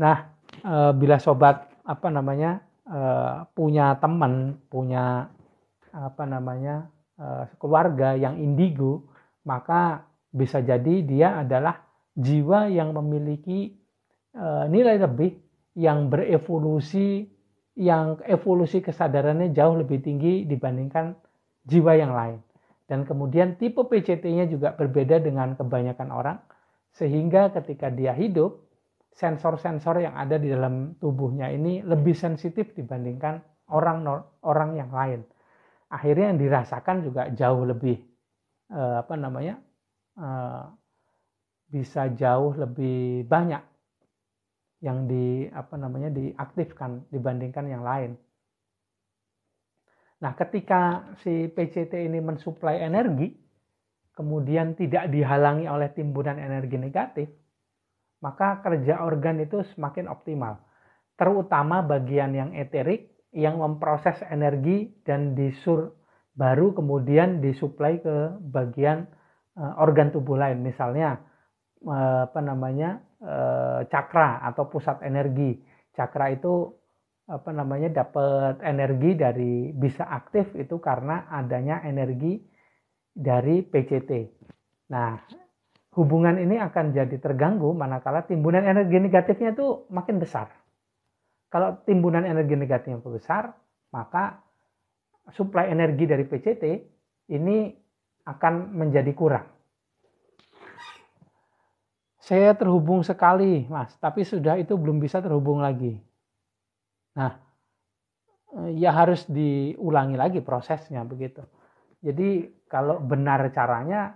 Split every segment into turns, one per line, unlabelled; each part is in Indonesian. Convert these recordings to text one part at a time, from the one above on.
Nah, bila sobat punya teman, punya keluarga yang indigo, maka bisa jadi dia adalah jiwa yang memiliki nilai lebih, yang berevolusi, yang evolusi kesadarannya jauh lebih tinggi dibandingkan jiwa yang lain. Dan kemudian tipe PCT-nya juga berbeda dengan kebanyakan orang, sehingga ketika dia hidup, sensor-sensor yang ada di dalam tubuhnya ini lebih sensitif dibandingkan orang yang lain. Akhirnya yang dirasakan juga jauh lebih bisa jauh lebih banyak yang diaktifkan dibandingkan yang lain. Nah, ketika si PCT ini mensuplai energi, kemudian tidak dihalangi oleh timbunan energi negatif, maka kerja organ itu semakin optimal. Terutama bagian yang eterik, yang memproses energi dan baru kemudian disuplai ke bagian organ tubuh lain. Misalnya cakra atau pusat energi. Cakra itu dapat energi dari, bisa aktif itu karena adanya energi dari PCT. Nah, hubungan ini akan jadi terganggu manakala timbunan energi negatifnya itu makin besar. Kalau timbunan energi negatifnya besar, maka suplai energi dari PCT ini akan menjadi kurang. Saya terhubung sekali, Mas, tapi sudah itu belum bisa terhubung lagi. Nah, ya harus diulangi lagi prosesnya begitu. Jadi kalau benar caranya,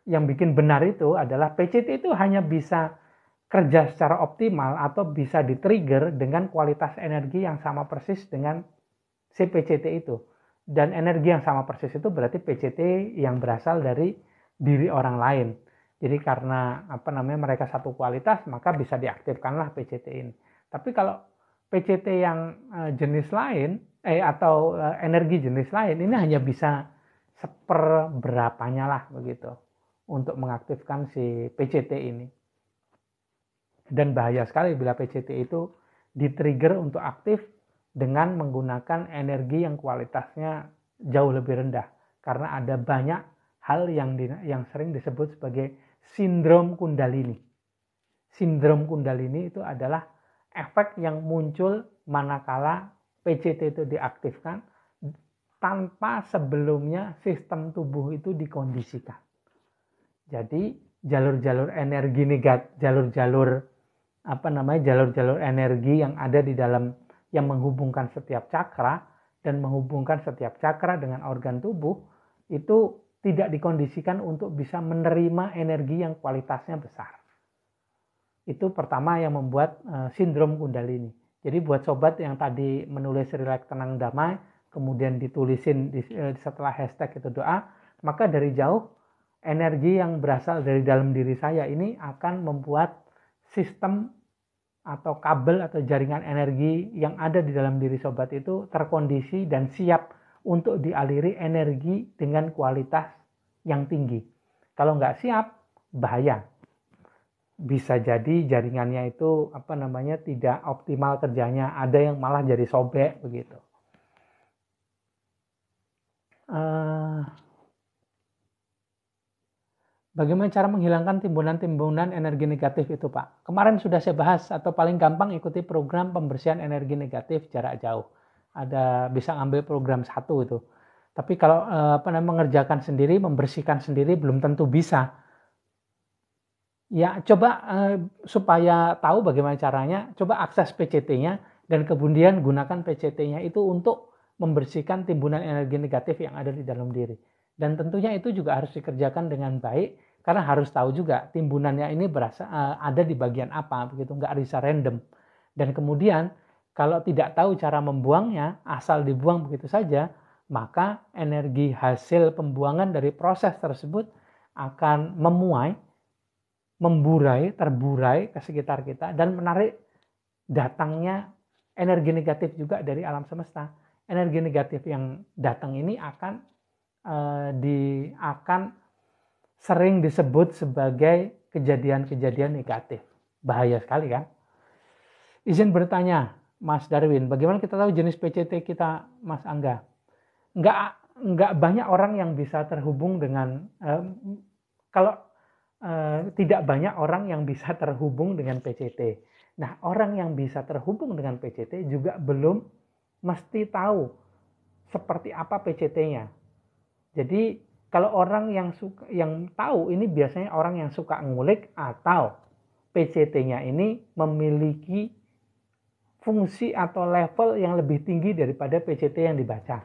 yang bikin benar itu adalah PCT itu hanya bisa kerja secara optimal atau bisa di-trigger dengan kualitas energi yang sama persis dengan si PCT itu. Dan energi yang sama persis itu berarti PCT yang berasal dari diri orang lain. Jadi karena mereka satu kualitas, maka bisa diaktifkanlah PCT ini. Tapi kalau PCT yang jenis lain atau energi jenis lain, ini hanya bisa seperberapanya lah begitu untuk mengaktifkan si PCT ini. Dan bahaya sekali bila PCT itu di-trigger untuk aktif dengan menggunakan energi yang kualitasnya jauh lebih rendah, karena ada banyak hal yang sering disebut sebagai sindrom Kundalini. Sindrom Kundalini itu adalah efek yang muncul manakala PCT itu diaktifkan tanpa sebelumnya sistem tubuh itu dikondisikan. Jadi jalur-jalur energi negatif, jalur-jalur energi yang ada di dalam, yang menghubungkan setiap cakra dan menghubungkan setiap cakra dengan organ tubuh itu tidak dikondisikan untuk bisa menerima energi yang kualitasnya besar. Itu pertama yang membuat sindrom Kundalini. Jadi buat sobat yang tadi menulis Rileks Tenang Damai, kemudian ditulisin setelah hashtag itu doa, maka dari jauh energi yang berasal dari dalam diri saya ini akan membuat sistem atau kabel atau jaringan energi yang ada di dalam diri sobat itu terkondisi dan siap untuk dialiri energi dengan kualitas yang tinggi. Kalau nggak siap, bahaya. Bisa jadi jaringannya itu tidak optimal kerjanya, ada yang malah jadi sobek begitu. Bagaimana cara menghilangkan timbunan-timbunan energi negatif itu, Pak? Kemarin sudah saya bahas, atau paling gampang ikuti program pembersihan energi negatif jarak jauh. Ada, bisa ngambil program 1 itu. Tapi kalau mengerjakan sendiri, membersihkan sendiri belum tentu bisa. Ya, coba supaya tahu bagaimana caranya, coba akses PCT-nya dan kemudian gunakan PCT-nya itu untuk membersihkan timbunan energi negatif yang ada di dalam diri. Dan tentunya itu juga harus dikerjakan dengan baik, karena harus tahu juga timbunannya ini ada di bagian apa, begitu, nggak bisa random. Dan kemudian kalau tidak tahu cara membuangnya, asal dibuang begitu saja, maka energi hasil pembuangan dari proses tersebut akan terburai ke sekitar kita dan menarik datangnya energi negatif juga dari alam semesta. Energi negatif yang datang ini akan sering disebut sebagai kejadian-kejadian negatif. Bahaya sekali kan? Izin bertanya, Mas Darwin, bagaimana kita tahu jenis PCT kita, Mas Angga? Nggak banyak orang yang bisa terhubung dengan, kalau tidak banyak orang yang bisa terhubung dengan PCT. Nah, orang yang bisa terhubung dengan PCT juga belum mesti tahu seperti apa PCT-nya. Jadi kalau orang yang tahu ini biasanya orang yang suka ngulik atau PCT-nya ini memiliki fungsi atau level yang lebih tinggi daripada PCT yang dibaca.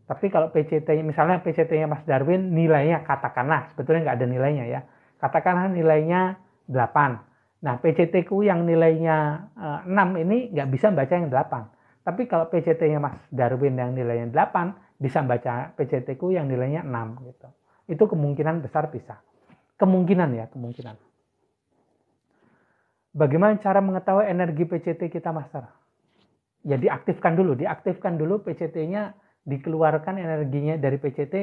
Tapi kalau PCT, misalnya PCT-nya Mas Darwin nilainya katakanlah, sebetulnya nggak ada nilainya ya, katakanlah nilainya 8. Nah, PCT-ku yang nilainya 6 ini nggak bisa baca yang 8. Tapi kalau PCT-nya Mas Darwin yang nilainya 8, bisa baca PCT-ku yang nilainya 6 gitu. Itu kemungkinan besar bisa. Kemungkinan ya, kemungkinan. Bagaimana cara mengetahui energi PCT kita, Master? Ya diaktifkan dulu PCT-nya, dikeluarkan energinya dari PCT,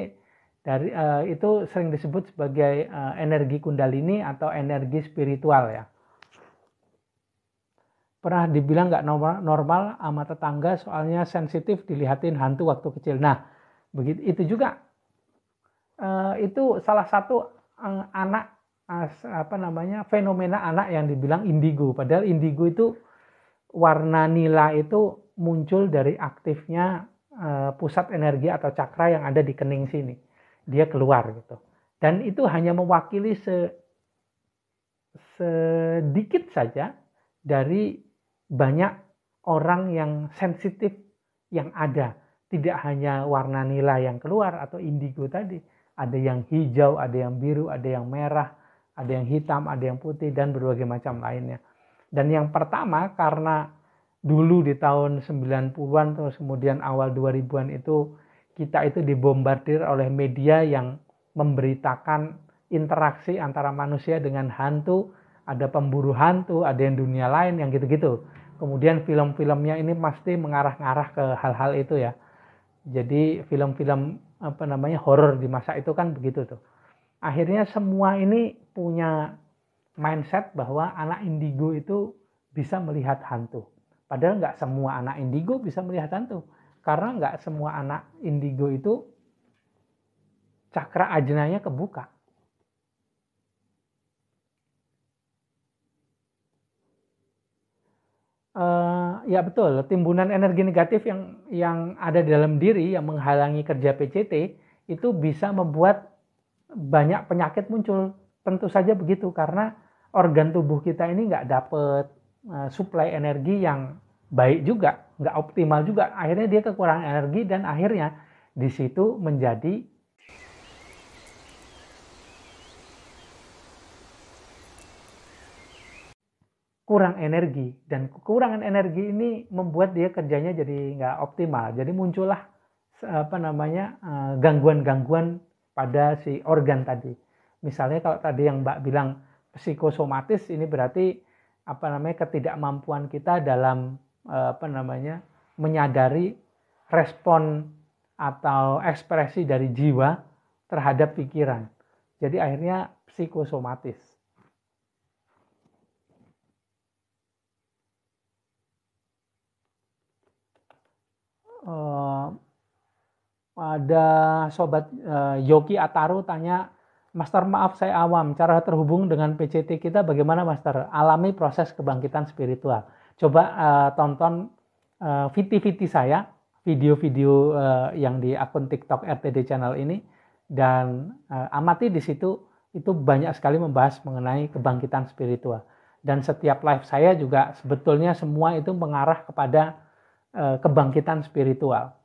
dari itu sering disebut sebagai energi kundalini atau energi spiritual ya. Pernah dibilang nggak normal sama tetangga soalnya sensitif dilihatin hantu waktu kecil. Nah, begitu itu juga itu salah satu anak fenomena anak yang dibilang indigo. Padahal indigo itu warna nila itu muncul dari aktifnya pusat energi atau cakra yang ada di kening sini. Dia keluar gitu. Dan itu hanya mewakili sedikit saja dari banyak orang yang sensitif yang ada. Tidak hanya warna nila yang keluar atau indigo tadi. Ada yang hijau, ada yang biru, ada yang merah, ada yang hitam, ada yang putih, dan berbagai macam lainnya. Dan yang pertama, karena dulu di tahun 90-an terus kemudian awal 2000-an itu kita itu dibombardir oleh media yang memberitakan interaksi antara manusia dengan hantu, ada pemburu hantu, ada yang dunia lain, yang gitu-gitu. Kemudian film-filmnya ini pasti mengarah-ngarah ke hal-hal itu ya. Jadi film-film horor di masa itu kan begitu tuh. Akhirnya semua ini punya mindset bahwa anak indigo itu bisa melihat hantu. Padahal nggak semua anak indigo bisa melihat hantu. Karena nggak semua anak indigo itu cakra ajnanya kebuka. Ya betul, timbunan energi negatif yang ada di dalam diri yang menghalangi kerja PCT itu bisa membuat banyak penyakit muncul. Tentu saja begitu karena organ tubuh kita ini nggak dapet suplai energi yang baik juga, nggak optimal juga. Akhirnya dia kekurangan energi dan akhirnya di situ menjadi kurang energi, dan kekurangan energi ini membuat dia kerjanya jadi nggak optimal. Jadi muncullah gangguan-gangguan pada si organ tadi. Misalnya kalau tadi yang Mbak bilang psikosomatis, ini berarti ketidakmampuan kita dalam menyadari respon atau ekspresi dari jiwa terhadap pikiran. Jadi akhirnya psikosomatis. Ada sobat Yogi Ataru tanya, Master maaf saya awam, cara terhubung dengan PCT kita bagaimana Master? Alami proses kebangkitan spiritual. Coba tonton VT-VT saya, video-video yang di akun TikTok RTD Channel ini, dan amati di situ, itu banyak sekali membahas mengenai kebangkitan spiritual. Dan setiap live saya juga sebetulnya semua itu mengarah kepada kebangkitan spiritual.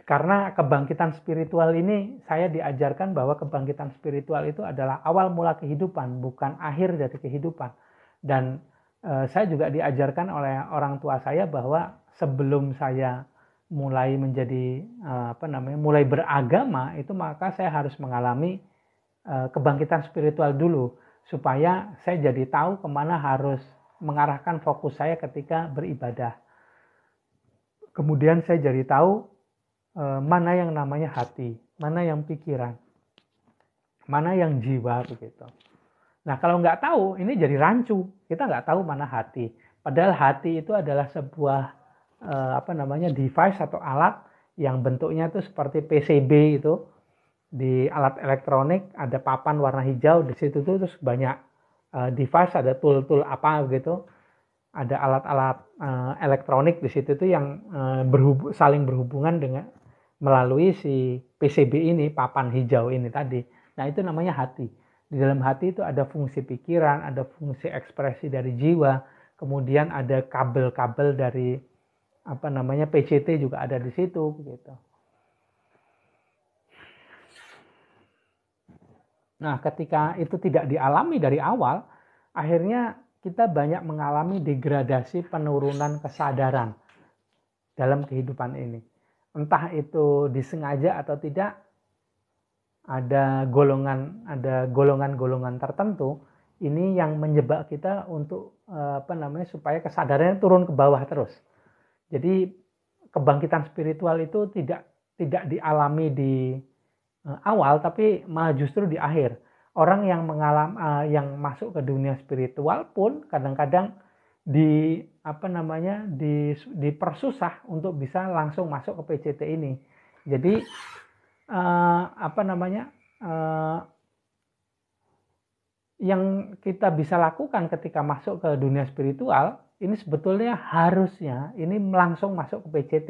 Karena kebangkitan spiritual ini saya diajarkan bahwa kebangkitan spiritual itu adalah awal mula kehidupan, bukan akhir dari kehidupan. Dan saya juga diajarkan oleh orang tua saya bahwa sebelum saya mulai menjadi mulai beragama itu, maka saya harus mengalami kebangkitan spiritual dulu supaya saya jadi tahu kemana harus mengarahkan fokus saya ketika beribadah. Kemudian saya jadi tahu mana yang namanya hati, mana yang pikiran, mana yang jiwa begitu. Nah, kalau nggak tahu, ini jadi rancu. Kita nggak tahu mana hati. Padahal hati itu adalah sebuah device atau alat yang bentuknya itu seperti PCB itu. Di alat elektronik ada papan warna hijau, di situ tuh terus banyak device, ada tool-tool apa gitu. Ada alat-alat elektronik di situ tuh yang saling berhubungan dengan melalui si PCB ini, papan hijau ini tadi. Nah, itu namanya hati. Di dalam hati itu ada fungsi pikiran, ada fungsi ekspresi dari jiwa, kemudian ada kabel-kabel dari PCT juga ada di situ gitu. Nah, ketika itu tidak dialami dari awal, akhirnya kita banyak mengalami degradasi penurunan kesadaran dalam kehidupan ini. Entah itu disengaja atau tidak, ada golongan-golongan tertentu ini yang menyebab kita untuk supaya kesadarannya turun ke bawah terus. Jadi kebangkitan spiritual itu tidak dialami di awal, tapi malah justru di akhir. Orang yang yang masuk ke dunia spiritual pun kadang-kadang dipersusah untuk bisa langsung masuk ke PCT ini. Jadi yang kita bisa lakukan ketika masuk ke dunia spiritual ini sebetulnya harusnya ini langsung masuk ke PCT,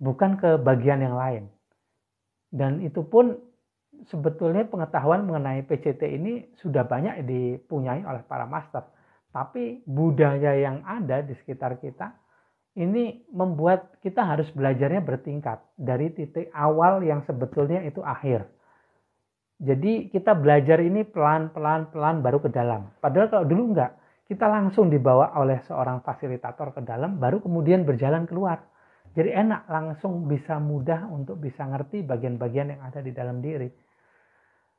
bukan ke bagian yang lain. Dan itu pun sebetulnya pengetahuan mengenai PCT ini sudah banyak dipunyai oleh para master. Tapi budaya yang ada di sekitar kita ini membuat kita harus belajarnya bertingkat dari titik awal yang sebetulnya itu akhir. Jadi kita belajar ini pelan-pelan baru ke dalam. Padahal kalau dulu enggak, kita langsung dibawa oleh seorang fasilitator ke dalam, baru kemudian berjalan keluar. Jadi enak, langsung bisa mudah untuk bisa ngerti bagian-bagian yang ada di dalam diri.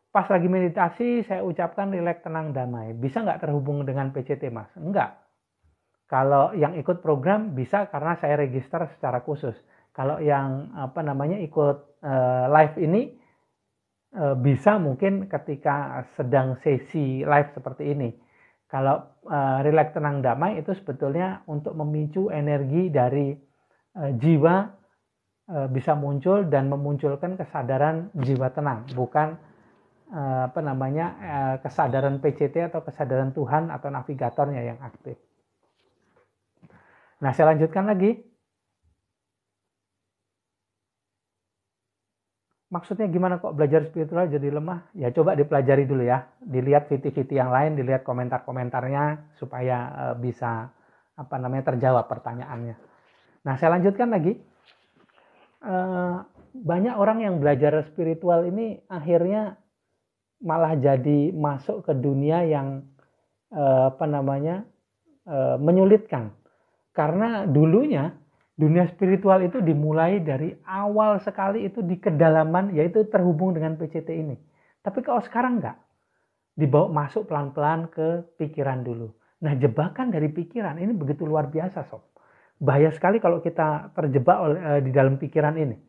Pas lagi meditasi, saya ucapkan rileks, tenang, damai. Bisa nggak terhubung dengan PCT, Mas? Enggak. Kalau yang ikut program bisa karena saya register secara khusus. Kalau yang ikut live ini, bisa mungkin ketika sedang sesi live seperti ini. Kalau rileks, tenang, damai itu sebetulnya untuk memicu energi dari jiwa bisa muncul dan memunculkan kesadaran jiwa tenang, bukan kesadaran PCT atau kesadaran Tuhan atau navigatornya yang aktif. Nah, saya lanjutkan lagi. Maksudnya gimana kok belajar spiritual jadi lemah? Ya coba dipelajari dulu ya. Dilihat viti-viti yang lain, dilihat komentar-komentarnya supaya bisa terjawab pertanyaannya. Nah, saya lanjutkan lagi. Banyak orang yang belajar spiritual ini akhirnya malah jadi masuk ke dunia yang menyulitkan. Karena dulunya dunia spiritual itu dimulai dari awal sekali itu di kedalaman, yaitu terhubung dengan PCT ini. Tapi kalau sekarang enggak, dibawa masuk pelan-pelan ke pikiran dulu. Nah, jebakan dari pikiran ini begitu luar biasa, Sob. Bahaya sekali kalau kita terjebak di dalam pikiran ini.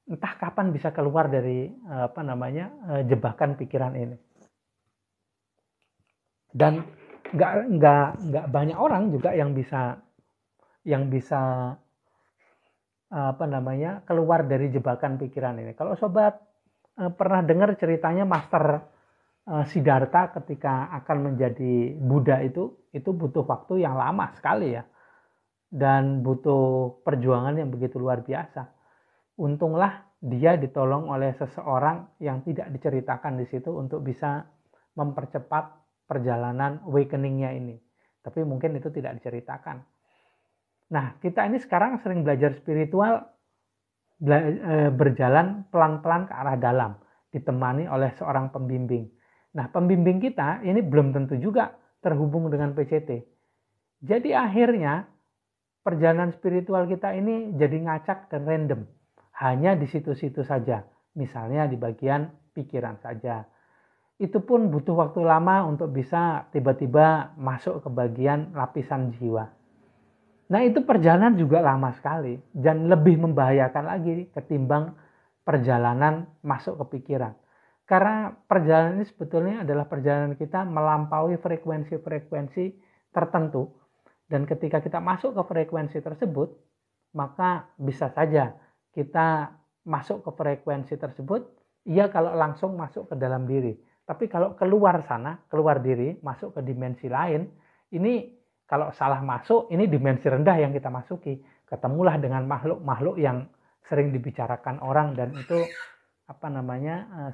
Entah kapan bisa keluar dari jebakan pikiran ini. Dan nggak banyak orang juga yang bisa keluar dari jebakan pikiran ini. Kalau sobat pernah dengar ceritanya Master Siddhartha ketika akan menjadi Buddha itu butuh waktu yang lama sekali ya. Dan butuh perjuangan yang begitu luar biasa. Untunglah dia ditolong oleh seseorang yang tidak diceritakan di situ untuk bisa mempercepat perjalanan awakening-nya ini. Tapi mungkin itu tidak diceritakan. Nah, kita ini sekarang sering belajar spiritual berjalan pelan-pelan ke arah dalam, ditemani oleh seorang pembimbing. Nah, pembimbing kita ini belum tentu juga terhubung dengan PCT. Jadi akhirnya perjalanan spiritual kita ini jadi ngacak dan random. Hanya di situ-situ saja. Misalnya di bagian pikiran saja. Itu pun butuh waktu lama untuk bisa tiba-tiba masuk ke bagian lapisan jiwa. Nah, itu perjalanan juga lama sekali. Dan lebih membahayakan lagi ketimbang perjalanan masuk ke pikiran. Karena perjalanan ini sebetulnya adalah perjalanan kita melampaui frekuensi-frekuensi tertentu. Dan ketika kita masuk ke frekuensi tersebut, maka bisa saja kita masuk ke frekuensi tersebut, iya kalau langsung masuk ke dalam diri. Tapi kalau keluar sana, keluar diri, masuk ke dimensi lain, ini kalau salah masuk, ini dimensi rendah yang kita masuki. Ketemulah dengan makhluk-makhluk yang sering dibicarakan orang dan itu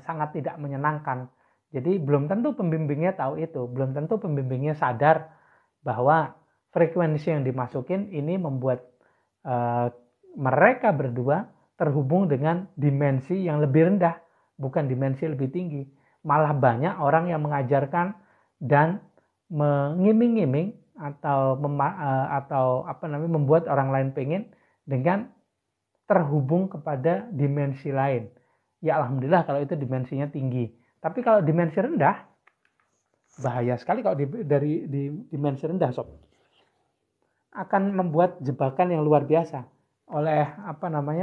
sangat tidak menyenangkan. Jadi belum tentu pembimbingnya tahu itu, belum tentu pembimbingnya sadar bahwa frekuensi yang dimasukin ini membuat mereka berdua terhubung dengan dimensi yang lebih rendah, bukan dimensi lebih tinggi. Malah banyak orang yang mengajarkan dan mengiming-iming atau membuat orang lain pengen dengan terhubung kepada dimensi lain. Ya alhamdulillah kalau itu dimensinya tinggi. Tapi kalau dimensi rendah, bahaya sekali kalau dari dimensi rendah, sob. Akan membuat jebakan yang luar biasa. Oleh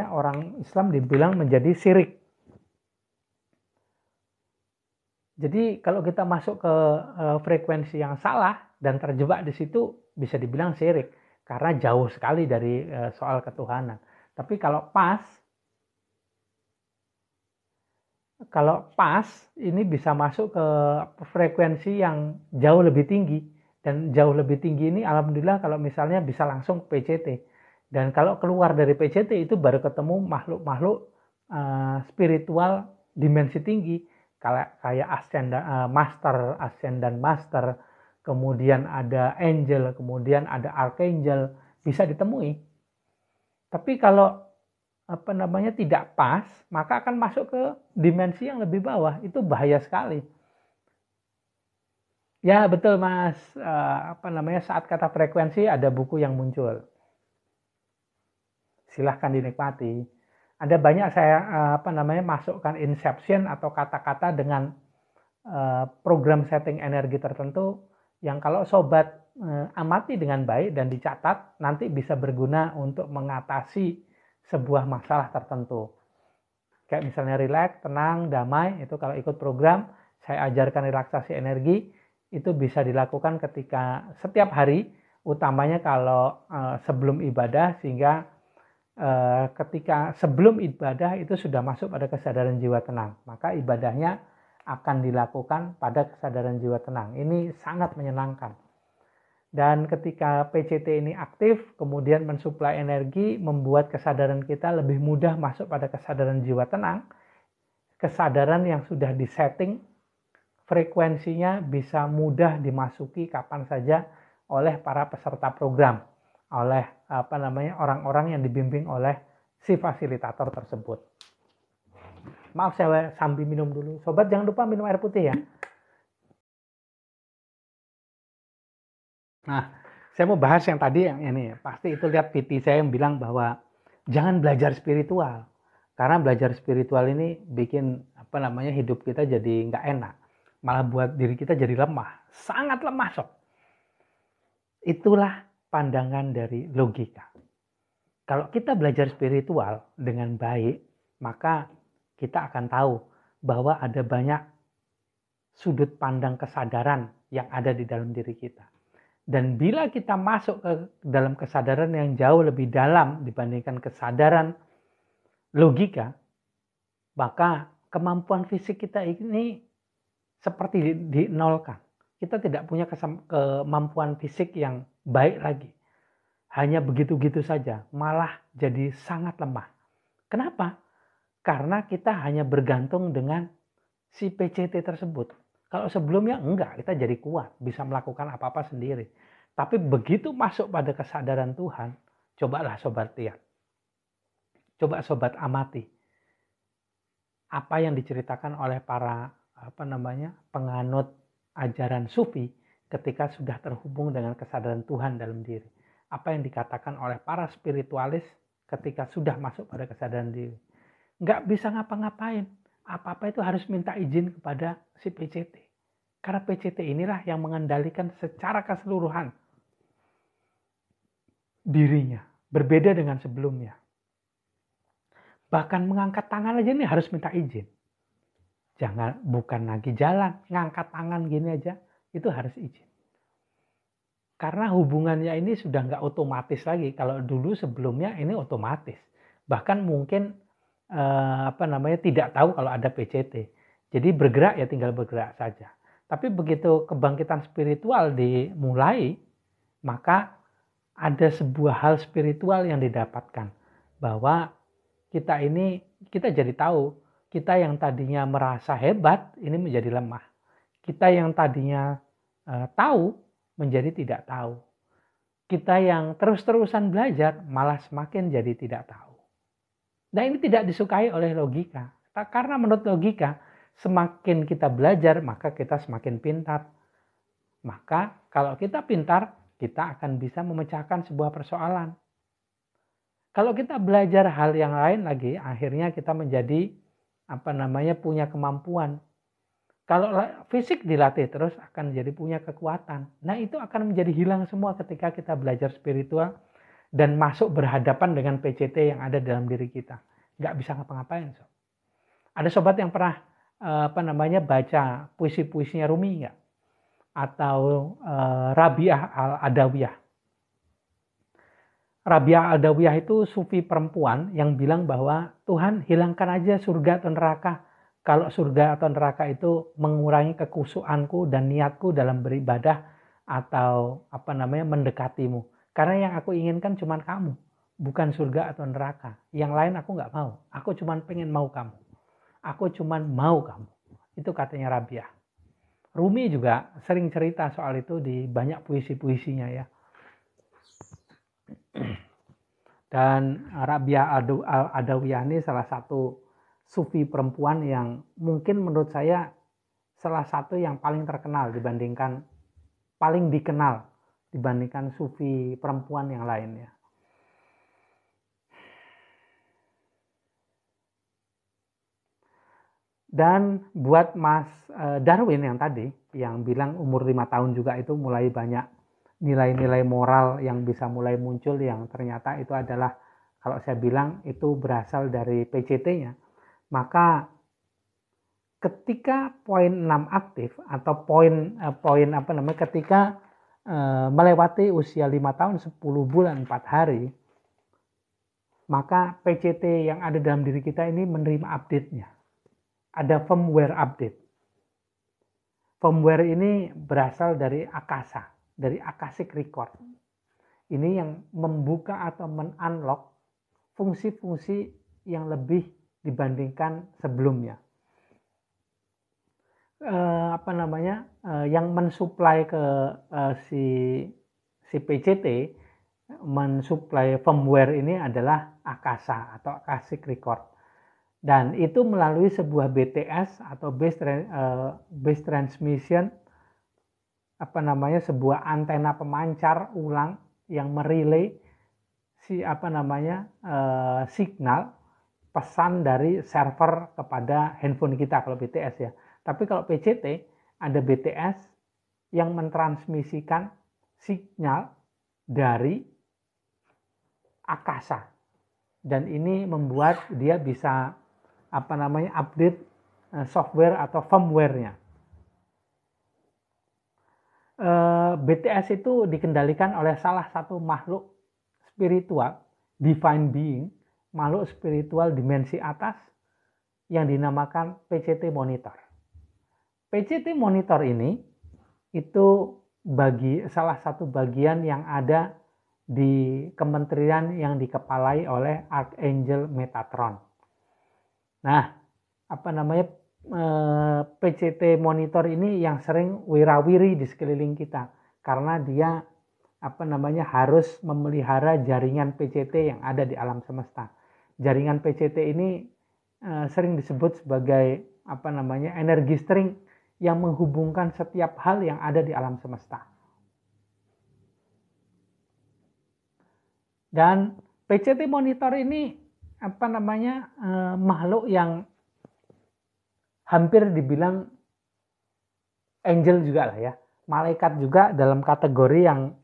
orang Islam dibilang menjadi syirik. Jadi kalau kita masuk ke frekuensi yang salah dan terjebak di situ, bisa dibilang syirik. Karena jauh sekali dari soal ketuhanan. Tapi kalau pas ini bisa masuk ke frekuensi yang jauh lebih tinggi, dan jauh lebih tinggi ini alhamdulillah kalau misalnya bisa langsung ke PCT, dan kalau keluar dari PCT itu baru ketemu makhluk-makhluk spiritual dimensi tinggi kayak master, ascendant master, kemudian ada angel, kemudian ada archangel, bisa ditemui. Tapi kalau tidak pas, maka akan masuk ke dimensi yang lebih bawah. Itu bahaya sekali. Ya betul Mas, saat kata frekuensi ada buku yang muncul. Silahkan dinikmati. Ada banyak saya masukkan inception atau kata-kata dengan program setting energi tertentu yang kalau sobat amati dengan baik dan dicatat, nanti bisa berguna untuk mengatasi sebuah masalah tertentu. Kayak misalnya relax, tenang, damai, itu kalau ikut program, saya ajarkan relaksasi energi, itu bisa dilakukan ketika setiap hari, utamanya kalau sebelum ibadah, sehingga ketika sebelum ibadah itu sudah masuk pada kesadaran jiwa tenang. Maka ibadahnya akan dilakukan pada kesadaran jiwa tenang. Ini sangat menyenangkan. Dan ketika PCT ini aktif, kemudian mensuplai energi, membuat kesadaran kita lebih mudah masuk pada kesadaran jiwa tenang. Kesadaran yang sudah disetting, frekuensinya bisa mudah dimasuki kapan saja oleh para peserta program, oleh orang-orang yang dibimbing oleh si fasilitator tersebut. Maaf saya sambil minum dulu. Sobat jangan lupa minum air putih ya. Nah, saya mau bahas yang tadi yang ini. Pasti itu lihat PT saya yang bilang bahwa jangan belajar spiritual. Karena belajar spiritual ini bikin hidup kita jadi nggak enak. Malah buat diri kita jadi lemah. Sangat lemah, sob. Itulah pandangan dari logika. Kalau kita belajar spiritual dengan baik, maka kita akan tahu bahwa ada banyak sudut pandang kesadaran yang ada di dalam diri kita. Dan bila kita masuk ke dalam kesadaran yang jauh lebih dalam dibandingkan kesadaran logika, maka kemampuan fisik kita ini seperti dinolkan. Kita tidak punya kemampuan fisik yang baik lagi. Hanya begitu-gitu saja, malah jadi sangat lemah. Kenapa? Karena kita hanya bergantung dengan si PCT tersebut. Kalau sebelumnya enggak, kita jadi kuat, bisa melakukan apa-apa sendiri. Tapi begitu masuk pada kesadaran Tuhan, cobalah sobat lihat. Coba sobat amati. Apa yang diceritakan oleh para penganut ajaran sufi ketika sudah terhubung dengan kesadaran Tuhan dalam diri. Apa yang dikatakan oleh para spiritualis ketika sudah masuk pada kesadaran diri. Enggak bisa ngapa-ngapain. Apa-apa itu harus minta izin kepada si PCT. Karena PCT inilah yang mengendalikan secara keseluruhan dirinya. Berbeda dengan sebelumnya. Bahkan mengangkat tangan aja ini harus minta izin. bukan lagi jalan, ngangkat tangan gini aja, itu harus izin. Karena hubungannya ini sudah nggak otomatis lagi. Kalau dulu sebelumnya ini otomatis. Bahkan mungkin tidak tahu kalau ada PCT. Jadi bergerak ya tinggal bergerak saja. Tapi begitu kebangkitan spiritual dimulai, maka ada sebuah hal spiritual yang didapatkan. Bahwa kita jadi tahu, kita yang tadinya merasa hebat, ini menjadi lemah. Kita yang tadinya tahu, menjadi tidak tahu. Kita yang terus-terusan belajar, malah semakin jadi tidak tahu. Dan ini tidak disukai oleh logika. Karena menurut logika, semakin kita belajar, maka kita semakin pintar. Maka kalau kita pintar, kita akan bisa memecahkan sebuah persoalan. Kalau kita belajar hal yang lain lagi, akhirnya kita menjadi punya kemampuan. Kalau fisik dilatih terus akan jadi punya kekuatan. Nah itu akan menjadi hilang semua ketika kita belajar spiritual dan masuk berhadapan dengan PCT yang ada dalam diri kita. Nggak bisa ngapa-ngapain. Sob. Ada sobat yang pernah baca puisi-puisinya Rumi nggak? Atau Rabi'ah al-Adawiyah. Rabi'ah al-Adawiyah itu sufi perempuan yang bilang bahwa Tuhan hilangkan aja surga atau neraka. Kalau surga atau neraka itu mengurangi kekusuanku dan niatku dalam beribadah atau mendekatimu. Karena yang aku inginkan cuma kamu, bukan surga atau neraka. Yang lain aku nggak mau. Aku cuma pengen mau kamu. Aku cuma mau kamu. Itu katanya Rabi'ah. Rumi juga sering cerita soal itu di banyak puisi-puisinya ya. Dan Rabi'ah al-Adawiyah ini salah satu sufi perempuan yang mungkin menurut saya salah satu yang paling terkenal paling dikenal dibandingkan sufi perempuan yang lainnya. Dan buat Mas Darwin yang tadi, yang bilang umur 5 tahun juga itu mulai banyak nilai-nilai moral yang bisa mulai muncul, yang ternyata itu adalah, kalau saya bilang itu berasal dari PCT-nya. Maka ketika poin 6 aktif atau ketika melewati usia 5 tahun 10 bulan 4 hari, maka PCT yang ada dalam diri kita ini menerima update-nya. Ada firmware update. Firmware ini berasal dari akasa, dari akashic record. Ini yang membuka atau men-unlock fungsi-fungsi yang lebih dibandingkan sebelumnya. Yang mensuplai ke si PCT, mensuplai firmware ini adalah akasa atau akashic record. Dan itu melalui sebuah BTS atau base transmission, sebuah antena pemancar ulang yang merelay signal pesan dari server kepada handphone kita kalau BTS ya. Tapi kalau PCT ada BTS yang mentransmisikan signal dari akasa. Dan ini membuat dia bisa update software atau firmware-nya. BTS itu dikendalikan oleh salah satu makhluk spiritual, divine being, makhluk spiritual dimensi atas yang dinamakan PCT monitor. PCT monitor ini itu salah satu bagian yang ada di kementerian yang dikepalai oleh Archangel Metatron. Nah, PCT monitor ini yang sering wirawiri di sekeliling kita karena dia harus memelihara jaringan PCT yang ada di alam semesta. Jaringan PCT ini sering disebut sebagai energi string yang menghubungkan setiap hal yang ada di alam semesta. Dan PCT monitor ini makhluk yang hampir dibilang angel juga lah ya, malaikat juga dalam kategori yang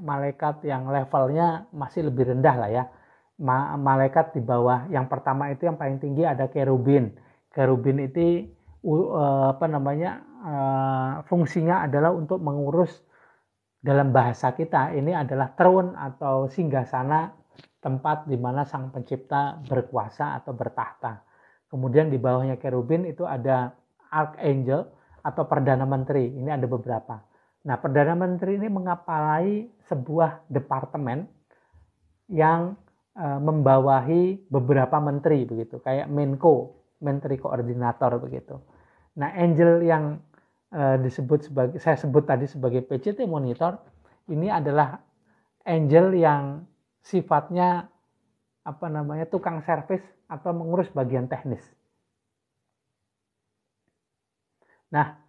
malaikat yang levelnya masih lebih rendah lah ya. Malaikat di bawah yang pertama itu yang paling tinggi ada kerubin. Cherubim itu fungsinya adalah untuk mengurus, dalam bahasa kita ini adalah throne atau singgasana, tempat di mana sang pencipta berkuasa atau bertahta. Kemudian di bawahnya cherubim itu ada archangel atau perdana menteri. Ini ada beberapa. Nah, perdana menteri ini mengepalai sebuah departemen yang membawahi beberapa menteri begitu, kayak Menko, menteri koordinator begitu. Nah, angel yang saya sebut tadi sebagai PCT monitor, ini adalah angel yang sifatnya tukang servis atau mengurus bagian teknis. Nah,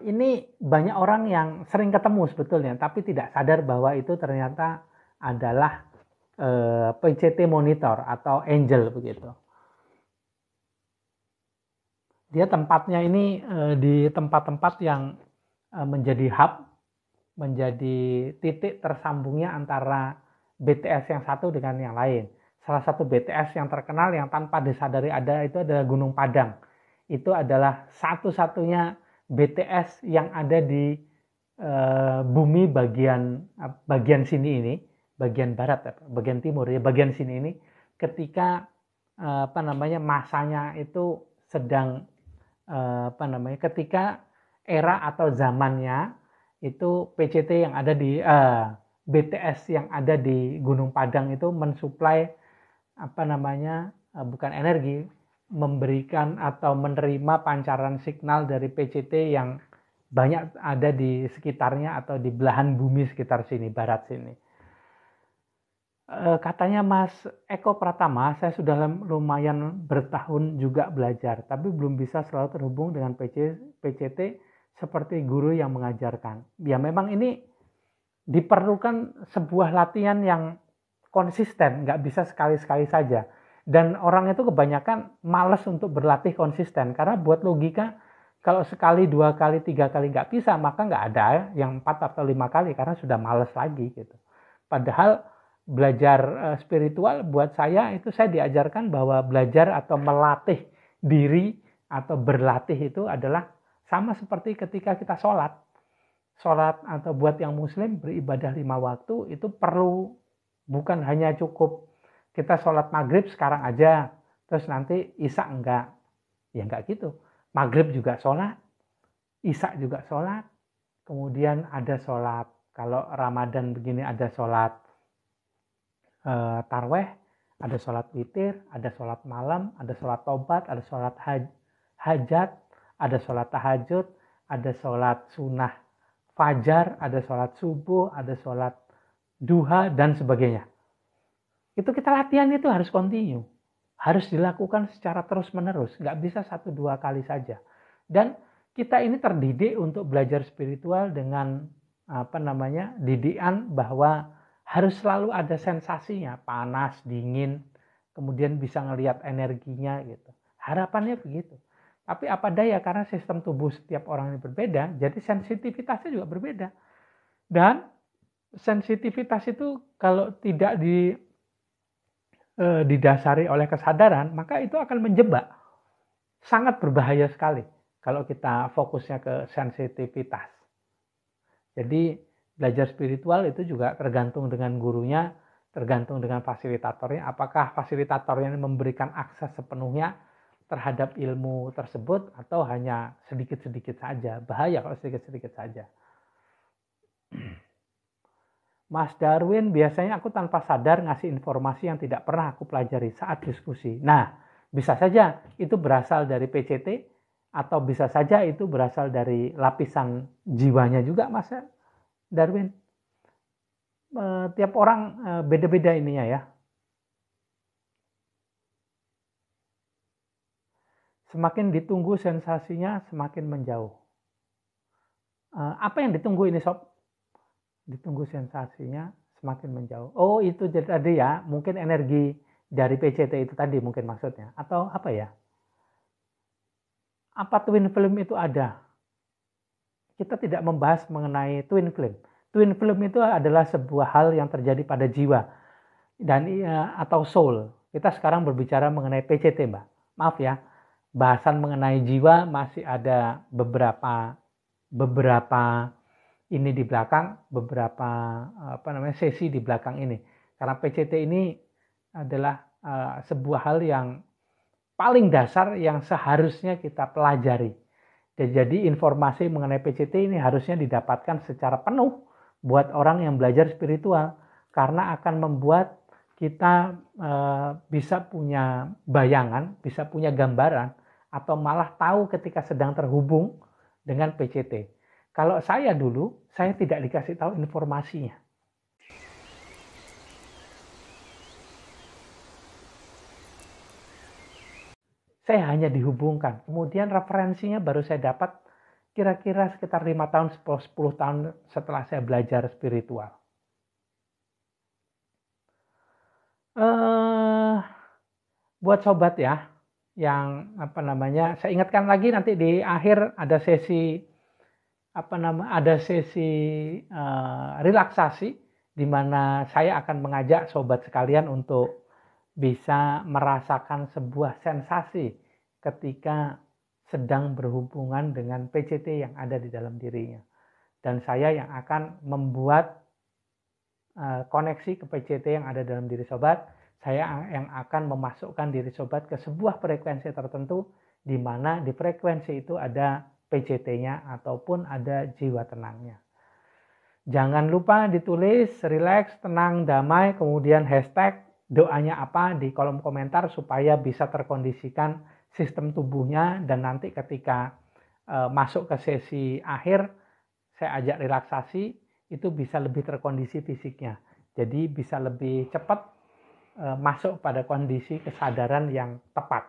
ini banyak orang yang sering ketemu sebetulnya, tapi tidak sadar bahwa itu ternyata adalah PCT monitor atau angel begitu. Dia tempatnya ini di tempat-tempat yang menjadi hub, menjadi titik tersambungnya antara BTS yang satu dengan yang lain. Salah satu BTS yang terkenal yang tanpa disadari ada itu adalah Gunung Padang. Itu adalah satu-satunya BTS yang ada di bumi bagian sini ini, bagian barat, bagian timur ya, bagian sini ini, ketika masanya itu sedang ketika era atau zamannya itu PCT yang ada di BTS yang ada di Gunung Padang itu mensuplai bukan energi, memberikan atau menerima pancaran signal dari PCT yang banyak ada di sekitarnya atau di belahan bumi sekitar sini, barat sini. Katanya Mas Eko Pratama, saya sudah lumayan bertahun juga belajar, tapi belum bisa selalu terhubung dengan PCT seperti guru yang mengajarkan. Ya memang ini diperlukan sebuah latihan yang konsisten, nggak bisa sekali-sekali saja. Dan orang itu kebanyakan malas untuk berlatih konsisten, karena buat logika, kalau sekali, 2 kali, 3 kali nggak bisa, maka nggak ada yang 4 atau 5 kali, karena sudah malas lagi gitu. Padahal belajar spiritual buat saya itu saya diajarkan bahwa belajar atau melatih diri atau berlatih itu adalah sama seperti ketika kita sholat. Sholat atau buat yang muslim beribadah 5 waktu itu perlu, bukan hanya cukup kita sholat maghrib sekarang aja, terus nanti isya enggak. Ya enggak gitu. Maghrib juga sholat, isya juga sholat, kemudian ada sholat, kalau Ramadan begini ada sholat tarweh, ada sholat witir, ada sholat malam, ada sholat tobat, ada sholat hajat, ada sholat tahajud, ada sholat sunnah fajar, ada sholat subuh, ada sholat duha, dan sebagainya. Itu kita latihan itu harus continue, harus dilakukan secara terus-menerus, nggak bisa 1-2 kali saja. Dan kita ini terdidik untuk belajar spiritual dengan didikan bahwa harus selalu ada sensasinya, panas, dingin, kemudian bisa ngelihat energinya gitu. Harapannya begitu. Tapi apa daya, karena sistem tubuh setiap orang ini berbeda, jadi sensitivitasnya juga berbeda. Dan sensitivitas itu kalau tidak didasari oleh kesadaran, maka itu akan menjebak. Sangat berbahaya sekali kalau kita fokusnya ke sensitivitas. Jadi belajar spiritual itu juga tergantung dengan gurunya, tergantung dengan fasilitatornya. Apakah fasilitatornya memberikan akses sepenuhnya terhadap ilmu tersebut atau hanya sedikit-sedikit saja. Bahaya kalau sedikit-sedikit saja. Mas Darwin, biasanya aku tanpa sadar ngasih informasi yang tidak pernah aku pelajari saat diskusi. Nah, bisa saja itu berasal dari PCT atau bisa saja itu berasal dari lapisan jiwanya juga, Mas Darwin. Tiap orang beda-beda ininya ya. Semakin ditunggu sensasinya, semakin menjauh. Apa yang ditunggu ini, Sob? Ditunggu sensasinya, semakin menjauh. Oh, itu tadi ya, mungkin energi dari PCT itu tadi mungkin maksudnya. Atau apa ya? Apa twin flame itu ada? Kita tidak membahas mengenai twin flame. Twin flame itu adalah sebuah hal yang terjadi pada jiwa dan atau soul. Kita sekarang berbicara mengenai PCT, Mbak. Maaf ya, bahasan mengenai jiwa masih ada beberapa ini di belakang, beberapa sesi di belakang ini. Karena PCT ini adalah sebuah hal yang paling dasar yang seharusnya kita pelajari. Jadi informasi mengenai PCT ini harusnya didapatkan secara penuh buat orang yang belajar spiritual, karena akan membuat kita bisa punya bayangan, bisa punya gambaran, atau malah tahu ketika sedang terhubung dengan PCT. Kalau saya dulu, saya tidak dikasih tahu informasinya. Saya hanya dihubungkan. Kemudian referensinya baru saya dapat kira-kira sekitar 5 tahun, 10 tahun setelah saya belajar spiritual. Buat sobat ya, yang saya ingatkan lagi nanti di akhir ada sesi relaksasi di mana saya akan mengajak sobat sekalian untuk bisa merasakan sebuah sensasi ketika sedang berhubungan dengan PCT yang ada di dalam dirinya. Dan saya yang akan membuat koneksi ke PCT yang ada dalam diri sobat. Saya yang akan memasukkan diri sobat ke sebuah frekuensi tertentu, di mana di frekuensi itu ada PCT-nya ataupun ada jiwa tenangnya. Jangan lupa ditulis relax, tenang, damai, kemudian hashtag doanya apa di kolom komentar supaya bisa terkondisikan sistem tubuhnya, dan nanti ketika masuk ke sesi akhir saya ajak relaksasi, itu bisa lebih terkondisi fisiknya. Jadi bisa lebih cepat masuk pada kondisi kesadaran yang tepat.